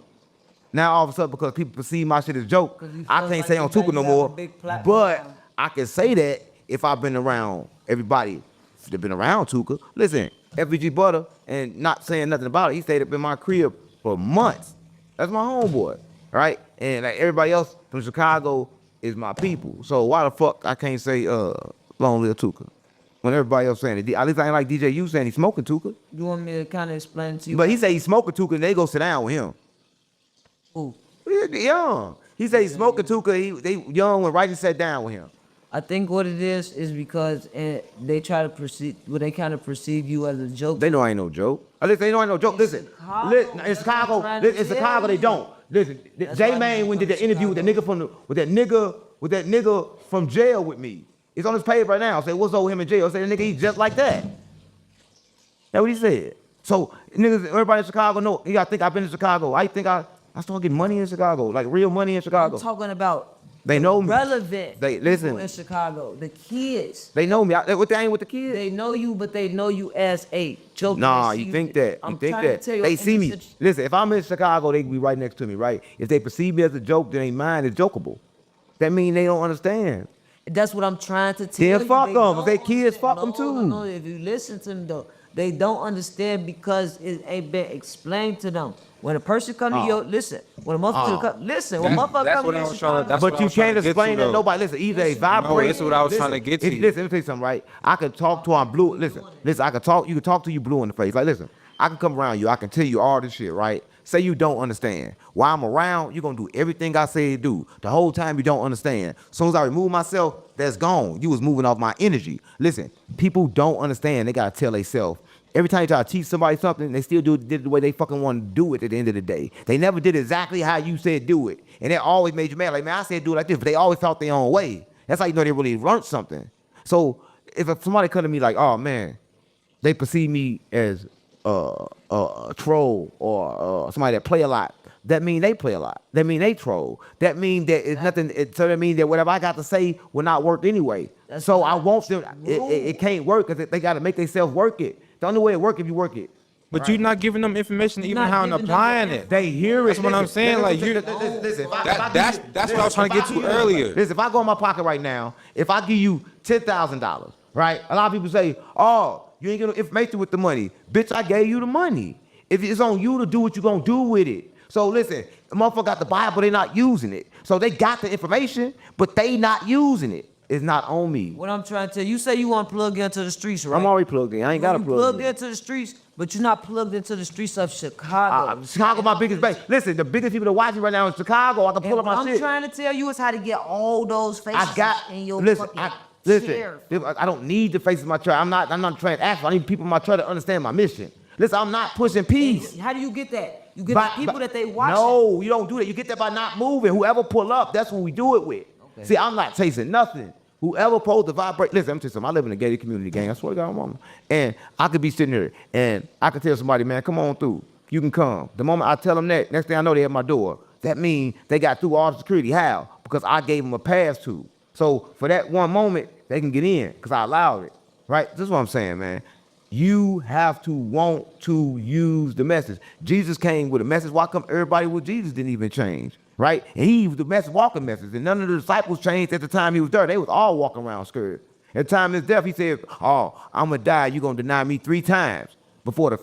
Now all of a sudden, because people perceive my shit as a joke, I can't like say on you Tuka no have a more. big platform. But I can say that if I've been around everybody that been around Tuka. Listen, FBG Butter, and not saying nothing about it, he stayed up in my crib for months. That's my homeboy, right? And like everybody else from Chicago is my people. So why the fuck I can't say long live Tuka? When everybody else saying it. At least I ain't like DJU saying he's smoking Tuka. You want me to kind of explain to you? But he say he's smoking Tuka and they go sit down with him. Ooh. Young. He say he's smoking Tuka. They Young when Righty sat down with him. I think what it is because they try to perceive, they kind of perceive you as a joke. They know I ain't no joke. At least they know I ain't no joke. Listen, in Chicago, they don't. Listen, J-Man when did the interview with that nigga from jail with me. It's on his page right now. Say, what's over him in jail? Say, the nigga, he's just like that. That's what he said. So, niggas, everybody in Chicago know. You gotta think I've been in Chicago. I think I started getting money in Chicago, like real money in Chicago. I'm talking about they know me. Relevant. They listen people in Chicago. The kids. They know me. What they ain't with the kids? They know you, but they know you as a joke. Nah, you think that? You think that? They see me. Listen, if I'm in Chicago, they can be right next to me, right? If they perceive me as a joke, then they mind is jokeable. That mean they don't understand. That's what I'm trying to tell you. Then fuck them. If they kids, fuck them too. No, if you listen to them though, they don't understand because it ain't been explained to them. When a person come to your listen, when a motherfucker come, listen, when a motherfucker come to your Chicago, but you can't explain that nobody. Listen, either they vibrate. That's what I was trying to get to. Listen, let me tell you something, right? I can talk to him blue. Listen, I can talk. You can talk to you blue in the face. Like, listen, I can come around you. I can tell you all this shit, right? Say you don't understand. While I'm around, you're gonna do everything I say to do. The whole time you don't understand. As soon as I remove myself, that's gone. You was moving off my energy. Listen, people don't understand. They gotta tell themselves. Every time you try to teach somebody something, they still did it the way they fucking want to do it at the end of the day. They never did exactly how you said do it. And that always made you mad. Like, man, I said do it like this, but they always thought their own way. That's how you know they really learned something. So if somebody come to me like, oh man, they perceive me as a troll or somebody that play a lot, that mean they play a lot. That mean they troll. That mean that it's nothing. So that mean that whatever I got to say will not work anyway. So I want them. It can't work because they got to make themselves work it. The only way it work if you work it. But you're not giving them information even how and applying it. They hear it. That's what I'm saying. Like you. Listen, That's what I was trying to get to earlier. Listen, if I go in my pocket right now, if I give you $10,000, right? A lot of people say, "Oh, you ain't getting no information with the money." Bitch, I gave you the money. If it's on you to do what you gonna do with it. So listen, the motherfucker got the Bible, they not using it. So they got the information, but they not using it. It's not on me. What I'm trying to tell you, say you want to plug into the streets, right? I'm already plugged in. I ain't got to plug in. Plugged into the streets, but you're not plugged into the streets of Chicago. Chicago my biggest base. Listen, the biggest people that watching right now in Chicago. I can pull up my shit. I'm trying to tell you is how to get all those faces in your fucking chair. I don't need the faces in my chair. I'm not trying to ask. I need people in my chair to understand my mission. Listen, I'm not pushing peace. How do you get that? You get the people that they watching. No, you don't do that. You get that by not moving. Whoever pull up, that's what we do it with. Okay. See, I'm not chasing nothing. Whoever posed to vibrate, listen, I'm telling you something. I live in a gated community, gang. I swear to God, mama. And I could be sitting here and I could tell somebody, man, come on through. You can come. The moment I tell them that, next thing I know, they at my door. That means they got through all the security. How? Because I gave them a pass to. So for that one moment, they can get in because I allowed it, right? This is what I'm saying, man. You have to want to use the message. Jesus came with a message. Why come everybody with Jesus didn't even change? Right? And he was the message, walking message. And none of the disciples changed at the time he was there. They was all walking around scared. At the time of his death, he said, oh, I'm going to die. You're going to deny me 3 times before the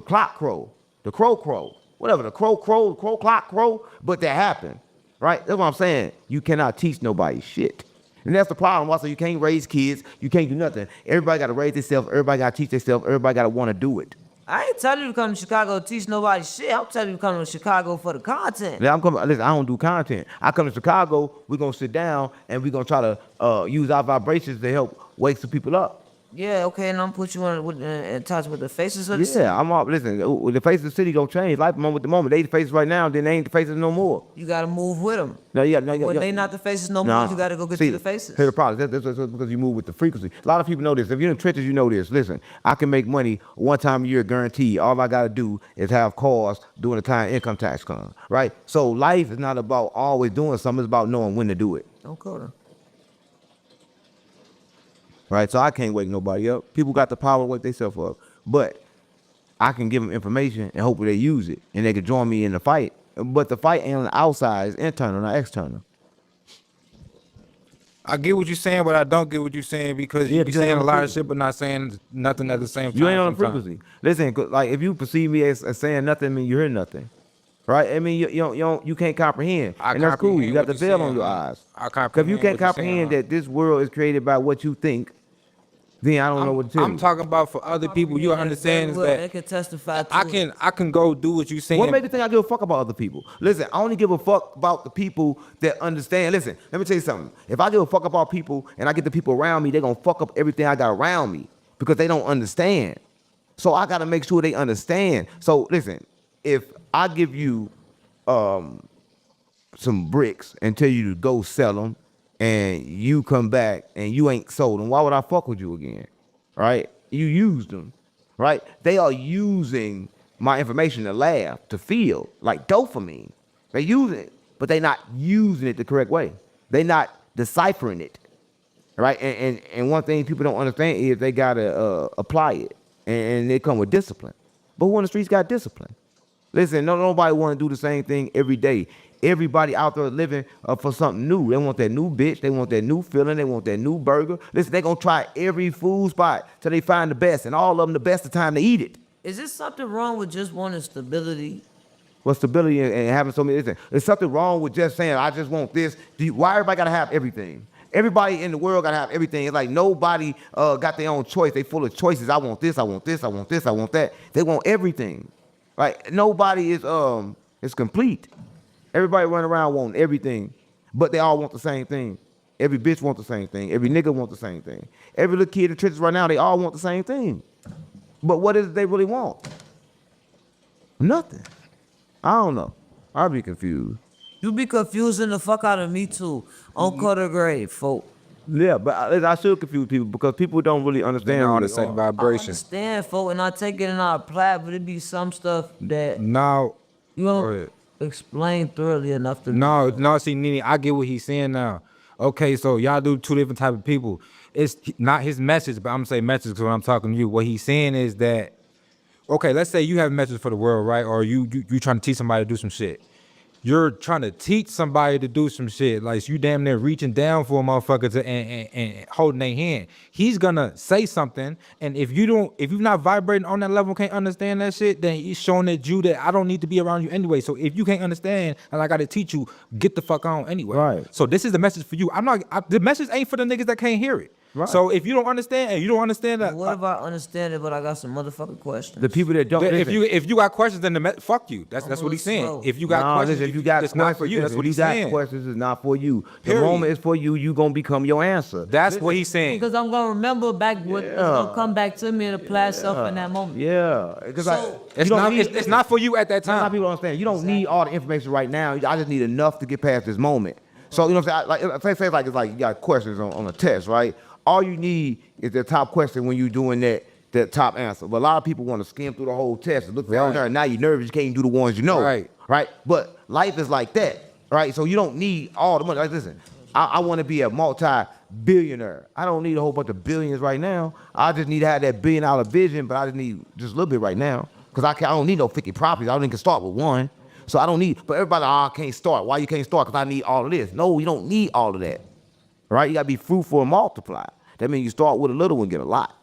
clock crow, the crow crow, whatever, the crow clock crow. But that happened, right? That's what I'm saying. You cannot teach nobody shit. And that's the problem. Also, you can't raise kids. You can't do nothing. Everybody got to raise themselves. Everybody got to teach themselves. Everybody got to want to do it. I ain't telling you to come to Chicago to teach nobody shit. I'm telling you to come to Chicago for the content. Yeah, listen, I don't do content. I come to Chicago, we're going to sit down and we're going to try to use our vibrations to help wake some people up. Yeah, okay, and I'm put you in touch with the faces of the city. Yeah, I'm all listen. The face of the city gonna change. Life moment to moment. They the faces right now, then they ain't the faces no more. You gotta move with them. No, yeah. When they not the faces no more, you gotta go get See, to the faces. Here's the problem. That's because you move with the frequency. A lot of people know this. If you're in the trenches, you know this. Listen, I can make money one time a year, guaranteed. All I gotta do is have cars during the time income tax comes, right? So life is not about always doing something. It's about knowing when to do it. Don't call them. Right, so I can't wake nobody up. People got the power to wake themselves up, but I can give them information and hopefully they use it and they can join me in the fight. But the fight ain't on the outside; it's internal, not external. I get what you're saying, but I don't get what you're saying because Yeah, you be because you saying ain't a on lot the of shit, but not saying nothing at the same time. You ain't on the sometimes. frequency. Listen, 'cause, like if you perceive me as saying nothing, I mean you hear nothing, right? I mean you can't comprehend, I and that's cool. comprehend You got what the you're veil on saying, your huh? eyes. I 'Cause if you comprehend can't what you're saying, comprehend huh? that this world is created by what you think, then I don't know what to tell you. I'm talking about for other people. You understand is They that can testify to I can go do what you saying. What make you think I give a fuck about other people? Listen, I only give a fuck about the people that understand. Listen, let me tell you something. If I give a fuck about people and I get the people around me, they're gonna fuck up everything I got around me because they don't understand. So I gotta make sure they understand. So listen, if I give you some bricks and tell you to go sell them and you come back and you ain't sold them, why would I fuck with you again? Right? You used them, right? They are using my information to laugh, to feel like dopamine. They use it, but they not using it the correct way. They not deciphering it, right? And one thing people don't understand is they gotta apply it, and they come with discipline. But who on the streets got discipline? Listen, nobody want to do the same thing every day. Everybody out there living for something new. They want that new bitch. They want that new feeling. They want that new burger. Listen, they going to try every food spot till they find the best. And all of them, the best of time to eat it. Is there something wrong with just wanting stability? Well, stability and having so many things. There's something wrong with just saying, I just want this. Why everybody got to have everything? Everybody in the world got to have everything. It's like nobody got their own choice. They full of choices. I want this, I want this, I want this, I want that. They want everything. Right? Nobody is complete. Everybody running around wanting everything, but they all want the same thing. Every bitch want the same thing. Every nigga want the same thing. Every little kid in the trenches right now, they all want the same thing. But what is it they really want? Nothing. I don't know. I'll be confused. You be confusing the fuck out of me too. On quarter grade, folk. Yeah, but I should confuse people because people don't really understand all all the this. same I vibration. understand, folk, and I take it and I apply it, but it be some stuff that Now, you go don't ahead. explain thoroughly enough to No, see, Nene, I get what he's saying now. Okay, so y'all do two different type of people. It's not his message, but I'm gonna say message because when I'm talking to you, what he's saying is that, okay, let's say you have a message for the world, right? Or you trying to teach somebody to do some shit. You're trying to teach somebody to do some shit. Like you damn near reaching down for a motherfucker and holding their hand. He's gonna say something, and if you're not vibrating on that level, can't understand that shit, then he's showing that I don't need to be around you anyway. So if you can't understand, and I gotta teach you, get the fuck on anyway. Right. So this is the message for you. The message ain't for the niggas that can't hear it. Right. So if you don't understand, and you don't understand that, What if I understand it, but I got some motherfucking questions? The people that don't if listen. you got questions, then fuck you. That's what he's saying. slow. If you got No, questions, listen, if you got it's questions, not for you. That's what he's if you got saying. questions, it's not for you. The Period. moment is for you. You gonna become your answer. That's what he's saying. Because I'm gonna remember back what it's gonna come back to me and apply itself in that moment. Yeah, because So- It's not for you at that That's how time. people don't understand. You don't need all the information right now. I just need enough to get past this moment. So you know what I'm saying? Like say it's like you got questions on a test, right? All you need is the top question when you're doing that top answer. But a lot of people want to skim through the whole test and look for there. Now you're nervous. You can't even do the ones you know. Right. But life is like that. Right. So you don't need all the money. Like listen, I want to be a multi-billionaire. I don't need a whole bunch of billions right now. I just need to have that $1 billion vision. But I just need just a little bit right now because I don't need no 50 properties. I only can start with one. So I don't need. But everybody, I can't start. Why you can't start? Because I need all of this. No, you don't need all of that. Right? You gotta be fruitful and multiply. That means you start with a little and get a lot.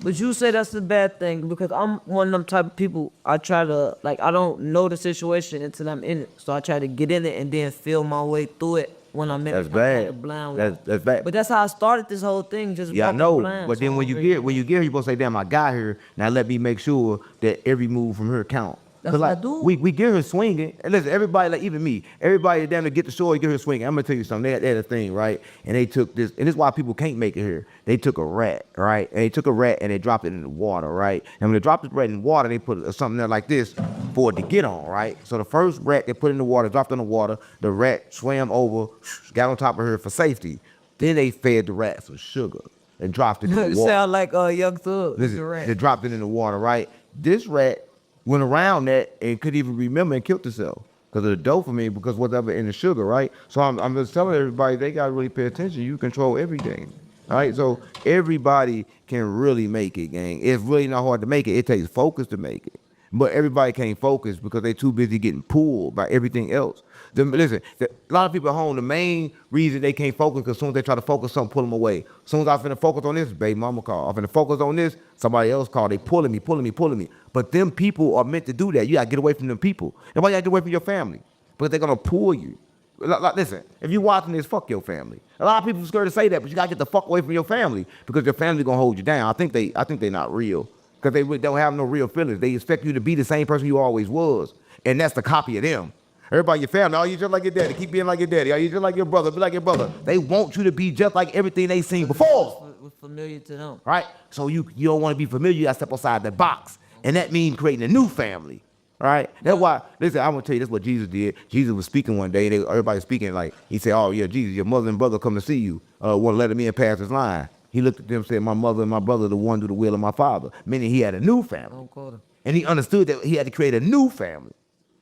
But you say that's the bad thing because I'm one of them type of people. I try to I don't know the situation until I'm in it, so I try to get in it and then feel my way through it when I'm in That's it. bad. I'm blind That's bad. But that's how I started this whole thing. Just Yeah, I walking know. blind, But so then I'm when you very- get here, you're supposed to say, damn, I got here. Now let me make sure that every move from here count. That's what I do. We get her swinging. And listen, everybody, like even me, everybody damn to get the shore, get her swinging. I'm gonna tell you something. They had a thing, right? And they took this, and this is why people can't make it here. They took a rat, right? And they took a rat and they dropped it in the water, right? And when they dropped the rat in the water, they put something there like this for it to get on, right? So the first rat they put in the water, dropped in the water, the rat swam over, got on top of her for safety. Then they fed the rat some sugar and dropped it in the You water. sound like Young Thug. Listen, they dropped it in the water, right? This rat went around that and couldn't even remember and killed herself because of the dopamine, because whatever in the sugar, right? So I'm just telling everybody they gotta really pay attention. You control everything, all right? So everybody can really make it, gang. It's really not hard to make it. It takes focus to make it. But everybody can't focus because they too busy getting pulled by everything else. Listen, a lot of people at home, the main reason they can't focus because as soon as they try to focus something, pull them away. As soon as I'm finna focus on this, baby mama call. I'm finna focus on this, somebody else call. They pulling me. But them people are meant to do that. You gotta get away from them people. And why you gotta get away from your family? Because they're gonna pull you. Listen, if you watching this, fuck your family. A lot of people are scared to say that, but you gotta get the fuck away from your family because your family gonna hold you down. I think they not real. Because they don't have no real feelings. They expect you to be the same person you always was. And that's the copy of them. Everybody in your family, oh, you just like your daddy. Keep being like your daddy. Oh, you just like your brother. Be like your brother. They want you to be just like everything they seen before. We're familiar to them. Right? So you don't want to be familiar. You got to step outside the box. And that means creating a new family. Right? That's why, listen, I'm going to tell you, that's what Jesus did. Jesus was speaking one day, and everybody was speaking like, he said, oh, yeah, Jesus, your mother and brother come to see you. Want to let him in past his line. He looked at them and said, my mother and my brother the one do the will of my father. Meaning he had a new family. Don't call them. And he understood that he had to create a new family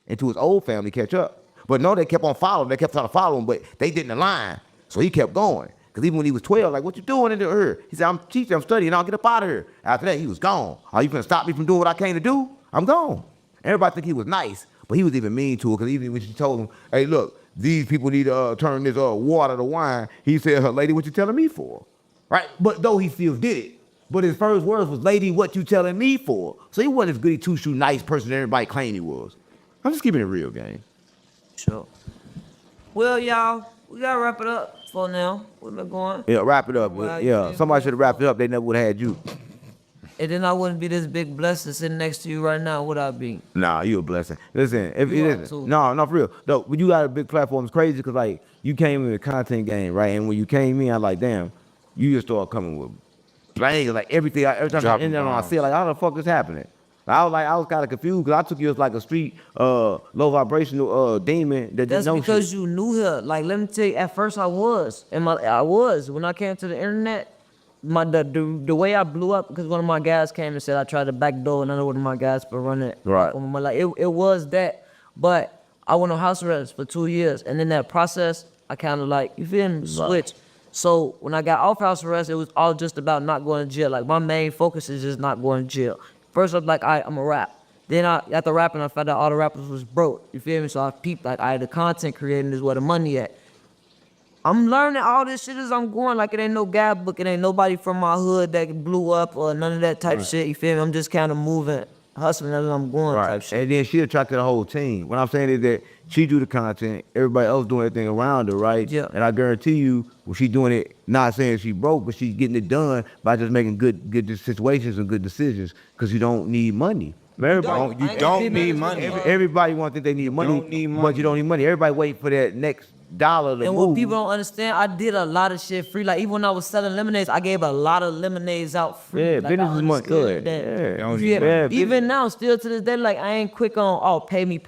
until his old family catch up. But no, they kept on following. They kept trying to follow him, but they didn't align. So he kept going. Because even when he was 12, like, what you doing into her? He said, I'm teaching, I'm studying, I'll get up out of here. After that, he was gone. Are you going to stop me from doing what I came to do? I'm gone. Everybody think he was nice, but he was even mean to her because even when she told him, hey, look, these people need to turn this water to wine, he said, lady, what you telling me for? Right? But though he still did it. But his first words was, lady, what you telling me for? So he wasn't as goody two-shoe nice person that everybody claimed he was. I'm just keeping it real, gang. Sure. Well, y'all, we gotta wrap it up for now. We've been going. Yeah, wrap it up. Well, Yeah, somebody should have wrapped it up. They never would have had you. And then I wouldn't be this big blessing sitting next to you right now, would I be? Nah, you a blessing. Listen, You are too. no, for real. No, when you got a big platform, it's crazy because like you came in the content game, right? And when you came in, I like, damn, you just started coming with bang, like everything. Every time I end on, I see like, how the fuck is happening? I was kind of confused because I took you as like a street, low vibrational demon that That's didn't know because shit. you knew her. Like, let me tell you, at first I was. When I came to the internet, the way I blew up, because one of my guys came and said I tried to backdoor another one of my guys for running. Right. Like, it was that. But I went on house arrest for 2 years. And in that process, I kind of like, you feel me, switch. So when I got off house arrest, it was all just about not going to jail. Like, my main focus is just not going to jail. First, I was like, I'm a rap. Then after rapping, I found out all the rappers was broke. You feel me? So I peeped, like, the content creating is where the money at. I'm learning all this shit as I'm going. Like, it ain't no guidebook. It ain't nobody from my hood that blew up or none of that type shit. You feel me? I'm just kind of moving, hustling as I'm going type shit. And then she attracted the whole team. What I'm saying is that she do the content, everybody else doing everything around her, right? Yeah. And I guarantee you, when she doing it, not saying she broke, but she's getting it done by just making good situations and good decisions because you don't need money. Everybody, You don't need money. everybody want to think they need money, don't need money. but you don't need money. Everybody wait for that next dollar to And move. what people don't understand, I did a lot of shit free. Like, even when I was selling lemonades, I gave a lot of lemonades out free. Yeah, Like, business I is money. understood Good. that. Yeah. Don't Yeah, Yeah, even now, still to this day, like, I ain't quick on, pay me.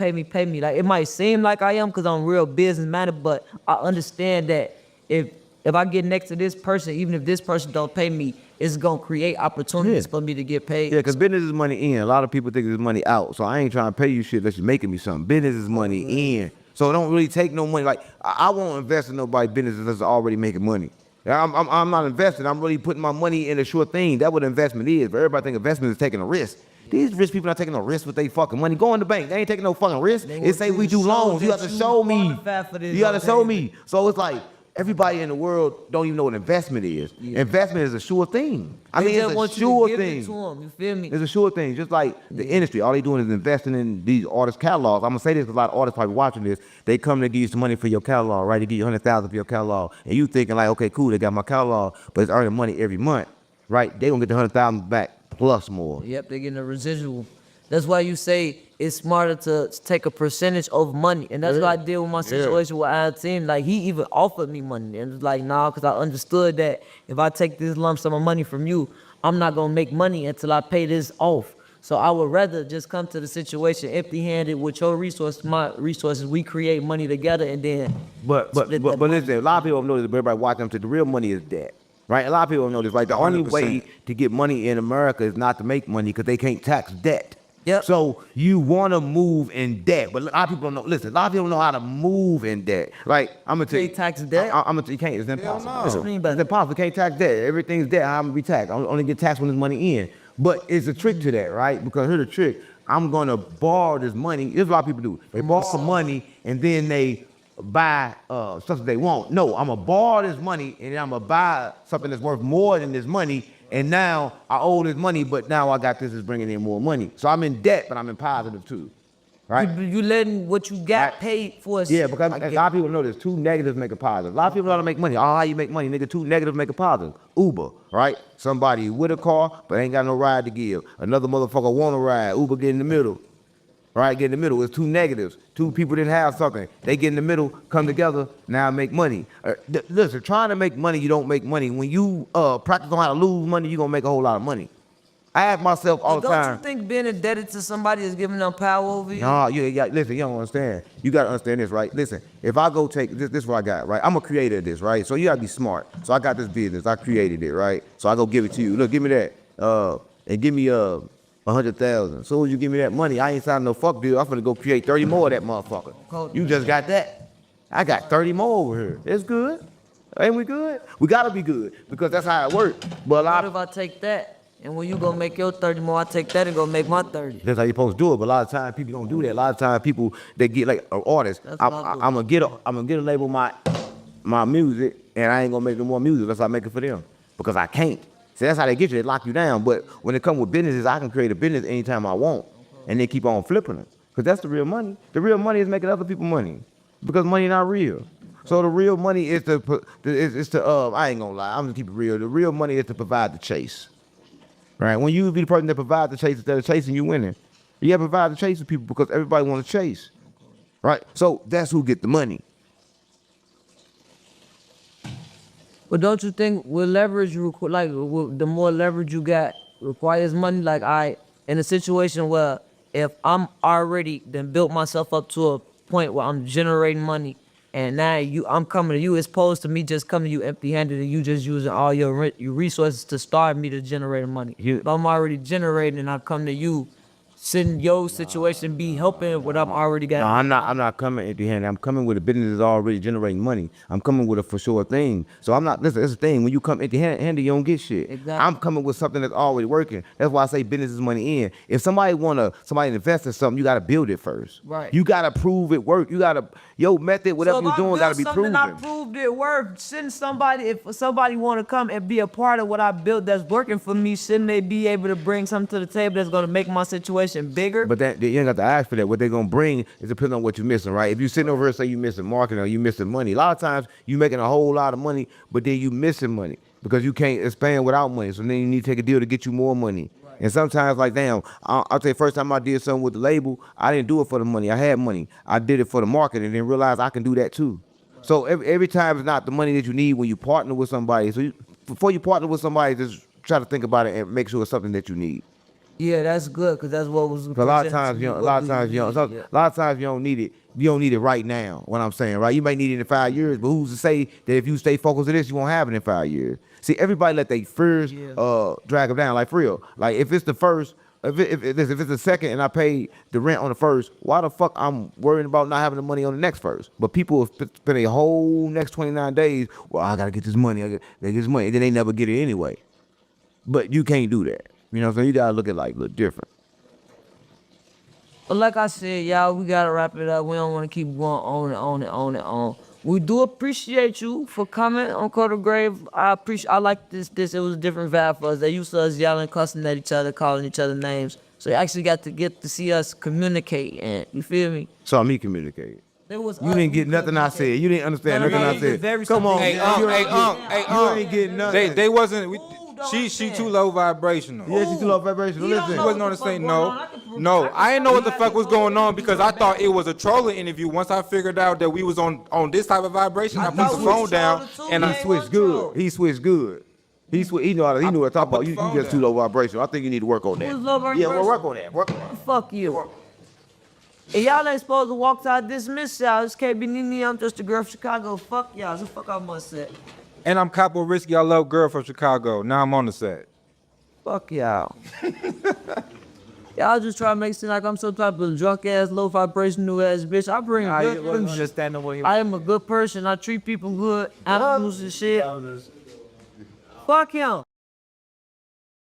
Like, it might seem like I am because I'm real business minded, but I understand that if I get next to this person, even if this person don't pay me, it's gonna create opportunities for me to get paid. Yeah, because business is money in. A lot of people think it's money out. So I ain't trying to pay you shit unless you're making me something. Business is money in. So it don't really take no money. Like, I won't invest in nobody's business unless it's already making money. I'm not investing. I'm really putting my money in a sure thing. That's what investment is. But everybody think investment is taking a risk. These rich people not taking no risk with their fucking money. Go in the bank. They ain't taking no fucking risk. It say we do loans. You got to show me. You got to show me. So it's like, everybody in the world don't even know what investment is. Yeah. Investment is a sure thing. I mean, it's a sure thing. You feel me? It's a sure thing. Just like the industry, all they doing is investing in these artists' catalogs. I'm gonna say this because a lot of artists probably watching this. They come to give you some money for your catalog, right? They give you $100,000 for your catalog, and you thinking like, okay, cool, they got my catalog, but it's earning money every month, right? They gonna get the $100,000 back plus more. Yep, they getting a residual. That's why you say it's smarter to take a percentage of money. And that's what I did with my situation with our team. Like, he even offered me money. And it was like, nah, because I understood that if I take this lump sum of money from you, I'm not going to make money until I pay this off. So I would rather just come to the situation empty-handed with your resources, my resources. We create money together, and then But listen, a lot of people don't know this, but everybody watch them. The real money is debt, right? A lot of people don't know this, right? The only way to get money in America is not to make money because they can't tax debt. Yep. So you want to move in debt, but a lot of people don't know. Listen, a lot of people don't know how to move in debt. Like, I'm gonna tell you, They tax debt? I'm gonna tell you, can't. It's impossible. no. What you mean by It's that? impossible. You can't tax debt. Everything's debt. I'm gonna be taxed. I only get taxed when there's money in. But it's a trick to that, right? Because here's the trick. I'm gonna borrow this money. Here's what a lot of people do. They borrow some money and then they buy stuff that they want. No, I'm gonna borrow this money and then I'm gonna buy something that's worth more than this money. And now I owe this money, but now I got this is bringing in more money. So I'm in debt, but I'm in positive too, right? You letting what you got paid for. Yeah, because a lot of people know this. Two negatives make a positive. A lot of people know how to make money. Oh, how you make money, nigga? Two negatives make a positive. Uber, right? Somebody with a car, but ain't got no ride to give. Another motherfucker want a ride. Uber get in the middle, right? Get in the middle. It's two negatives. Two people didn't have something. They get in the middle, come together, now make money. Listen, trying to make money, you don't make money. When you practice on how to lose money, you're going to make a whole lot of money. I ask myself all the time. Don't you think being indebted to somebody is giving them power over you? No, listen, you don't understand. You got to understand this, right? Listen, if I go take, this is what I got, right? I'm a creator of this, right? So you got to be smart. So I got this business. I created it, right? So I go give it to you. Look, give me that. And give me 100,000. As soon as you give me that money, I ain't signing no fuck deal. I'm finna go create 30 more of that motherfucker. You just got that. I got 30 more over here. It's good. Ain't we good? We got to be good because that's how it works. But a lot What if I take that? And when you gonna make your 30 more, I take that and go make my 30. That's how you're supposed to do it. But a lot of times people don't do that. A lot of times people they get like artists. That's I'm what I do. gonna get a label my music, and I ain't gonna make no more music unless I make it for them because I can't. See, that's how they get you. They lock you down. But when it comes with businesses, I can create a business anytime I want, and they keep on flipping them because that's the real money. The real money is making other people money because money not real. So the real money is to I ain't gonna lie. I'm gonna keep it real. The real money is to provide the chase. Right? When you be the person that provides the chase instead of chasing, you winning. You gotta provide the chase to people because everybody want to chase. Right? So that's who get the money. But don't you think with leverage, the more leverage you got requires money? Like in a situation where if I'm already then built myself up to a point where I'm generating money, and now I'm coming to you as opposed to me just coming to you empty-handed and you just using all your resources to start me to generate money. If I'm already generating and I come to you, shouldn't your situation be helping what I'm already got? No, I'm not coming empty-handed. I'm coming with a business that's already generating money. I'm coming with a for sure thing. So I'm not, listen, that's the thing. When you come empty-handed, you don't get shit. Exactly. I'm coming with something that's already working. That's why I say business is money in. If somebody invest in something, you got to build it first. Right. You got to prove it work. You got to, your method, whatever you're doing, got to be proven. I proved it work. Shouldn't if somebody want to come and be a part of what I built that's working for me, shouldn't they be able to bring something to the table that's going to make my situation bigger? But that you ain't got to ask for that. What they're gonna bring is depending on what you're missing, right? If you're sitting over here and say you're missing marketing or you missing money, a lot of times you making a whole lot of money, but then you missing money because you can't expand without money. So then you need to take a deal to get you more money. Right. And sometimes, like, damn, I'll tell you, first time I did something with the label, I didn't do it for the money. I had money. I did it for the market, and then realized I can do that too. Right. So every time it's not the money that you need when you partner with somebody. So before you partner with somebody, just try to think about it and make sure it's something that you need. Yeah, that's good because that's what was. A lot of times you don't need it. You don't need it right now. What I'm saying, right? You may need it in 5 years, but who's to say that if you stay focused on this, you won't have it in 5 years? See, everybody let their fears drag them down. Like for real. Like if it's the first, if it's the second, and I pay the rent on the first, why the fuck I'm worrying about not having the money on the next first? But people will spend a whole next 29 days. Well, I gotta get this money. They get this money, and then they never get it anyway. But you can't do that. You know what I'm saying? You gotta look at look different. But like I said, y'all, we gotta wrap it up. We don't want to keep going on and on and on and on. We do appreciate you for coming on Code of Grave. I like this. It was a different vibe for us. They used to us yelling, cussing at each other, calling each other names. So you actually got to see us communicate, and you feel me? Saw me communicate. You didn't get nothing I said. You didn't understand nothing I said. Come on, Hey, you ain't get nothing. They wasn't. She too low vibrational. Yeah, she's too low vibrational. You don't Listen. She know wasn't what on the the same. fuck No, going on. I can prove- no. I can I didn't know what the show you fuck was how going to on go because I thought it was a trolling interview. Once I figured out that we was on this type of vibration, I put thought the we phone was down trolling too, and man. I He switched. switched good. He switched good. He knew how to talk about. put You the phone just too down. low vibration. I think you need to work on that. Who's low Yeah, vibration? well, work on that. Work on that. Fuck you. And y'all ain't supposed to walk out dismiss y'all. This can't be Nene. I'm just a girl from Chicago. Fuck y'all. So fuck I must say. And I'm Capo Risky. I love girl from Chicago. Now I'm on the set. Fuck y'all. Y'all just try to make it seem like I'm some type of drunk ass, low vibrational ass bitch. I bring a good person. understanding what he I am a good person. I treat people good. I don't lose this shit. Fuck him.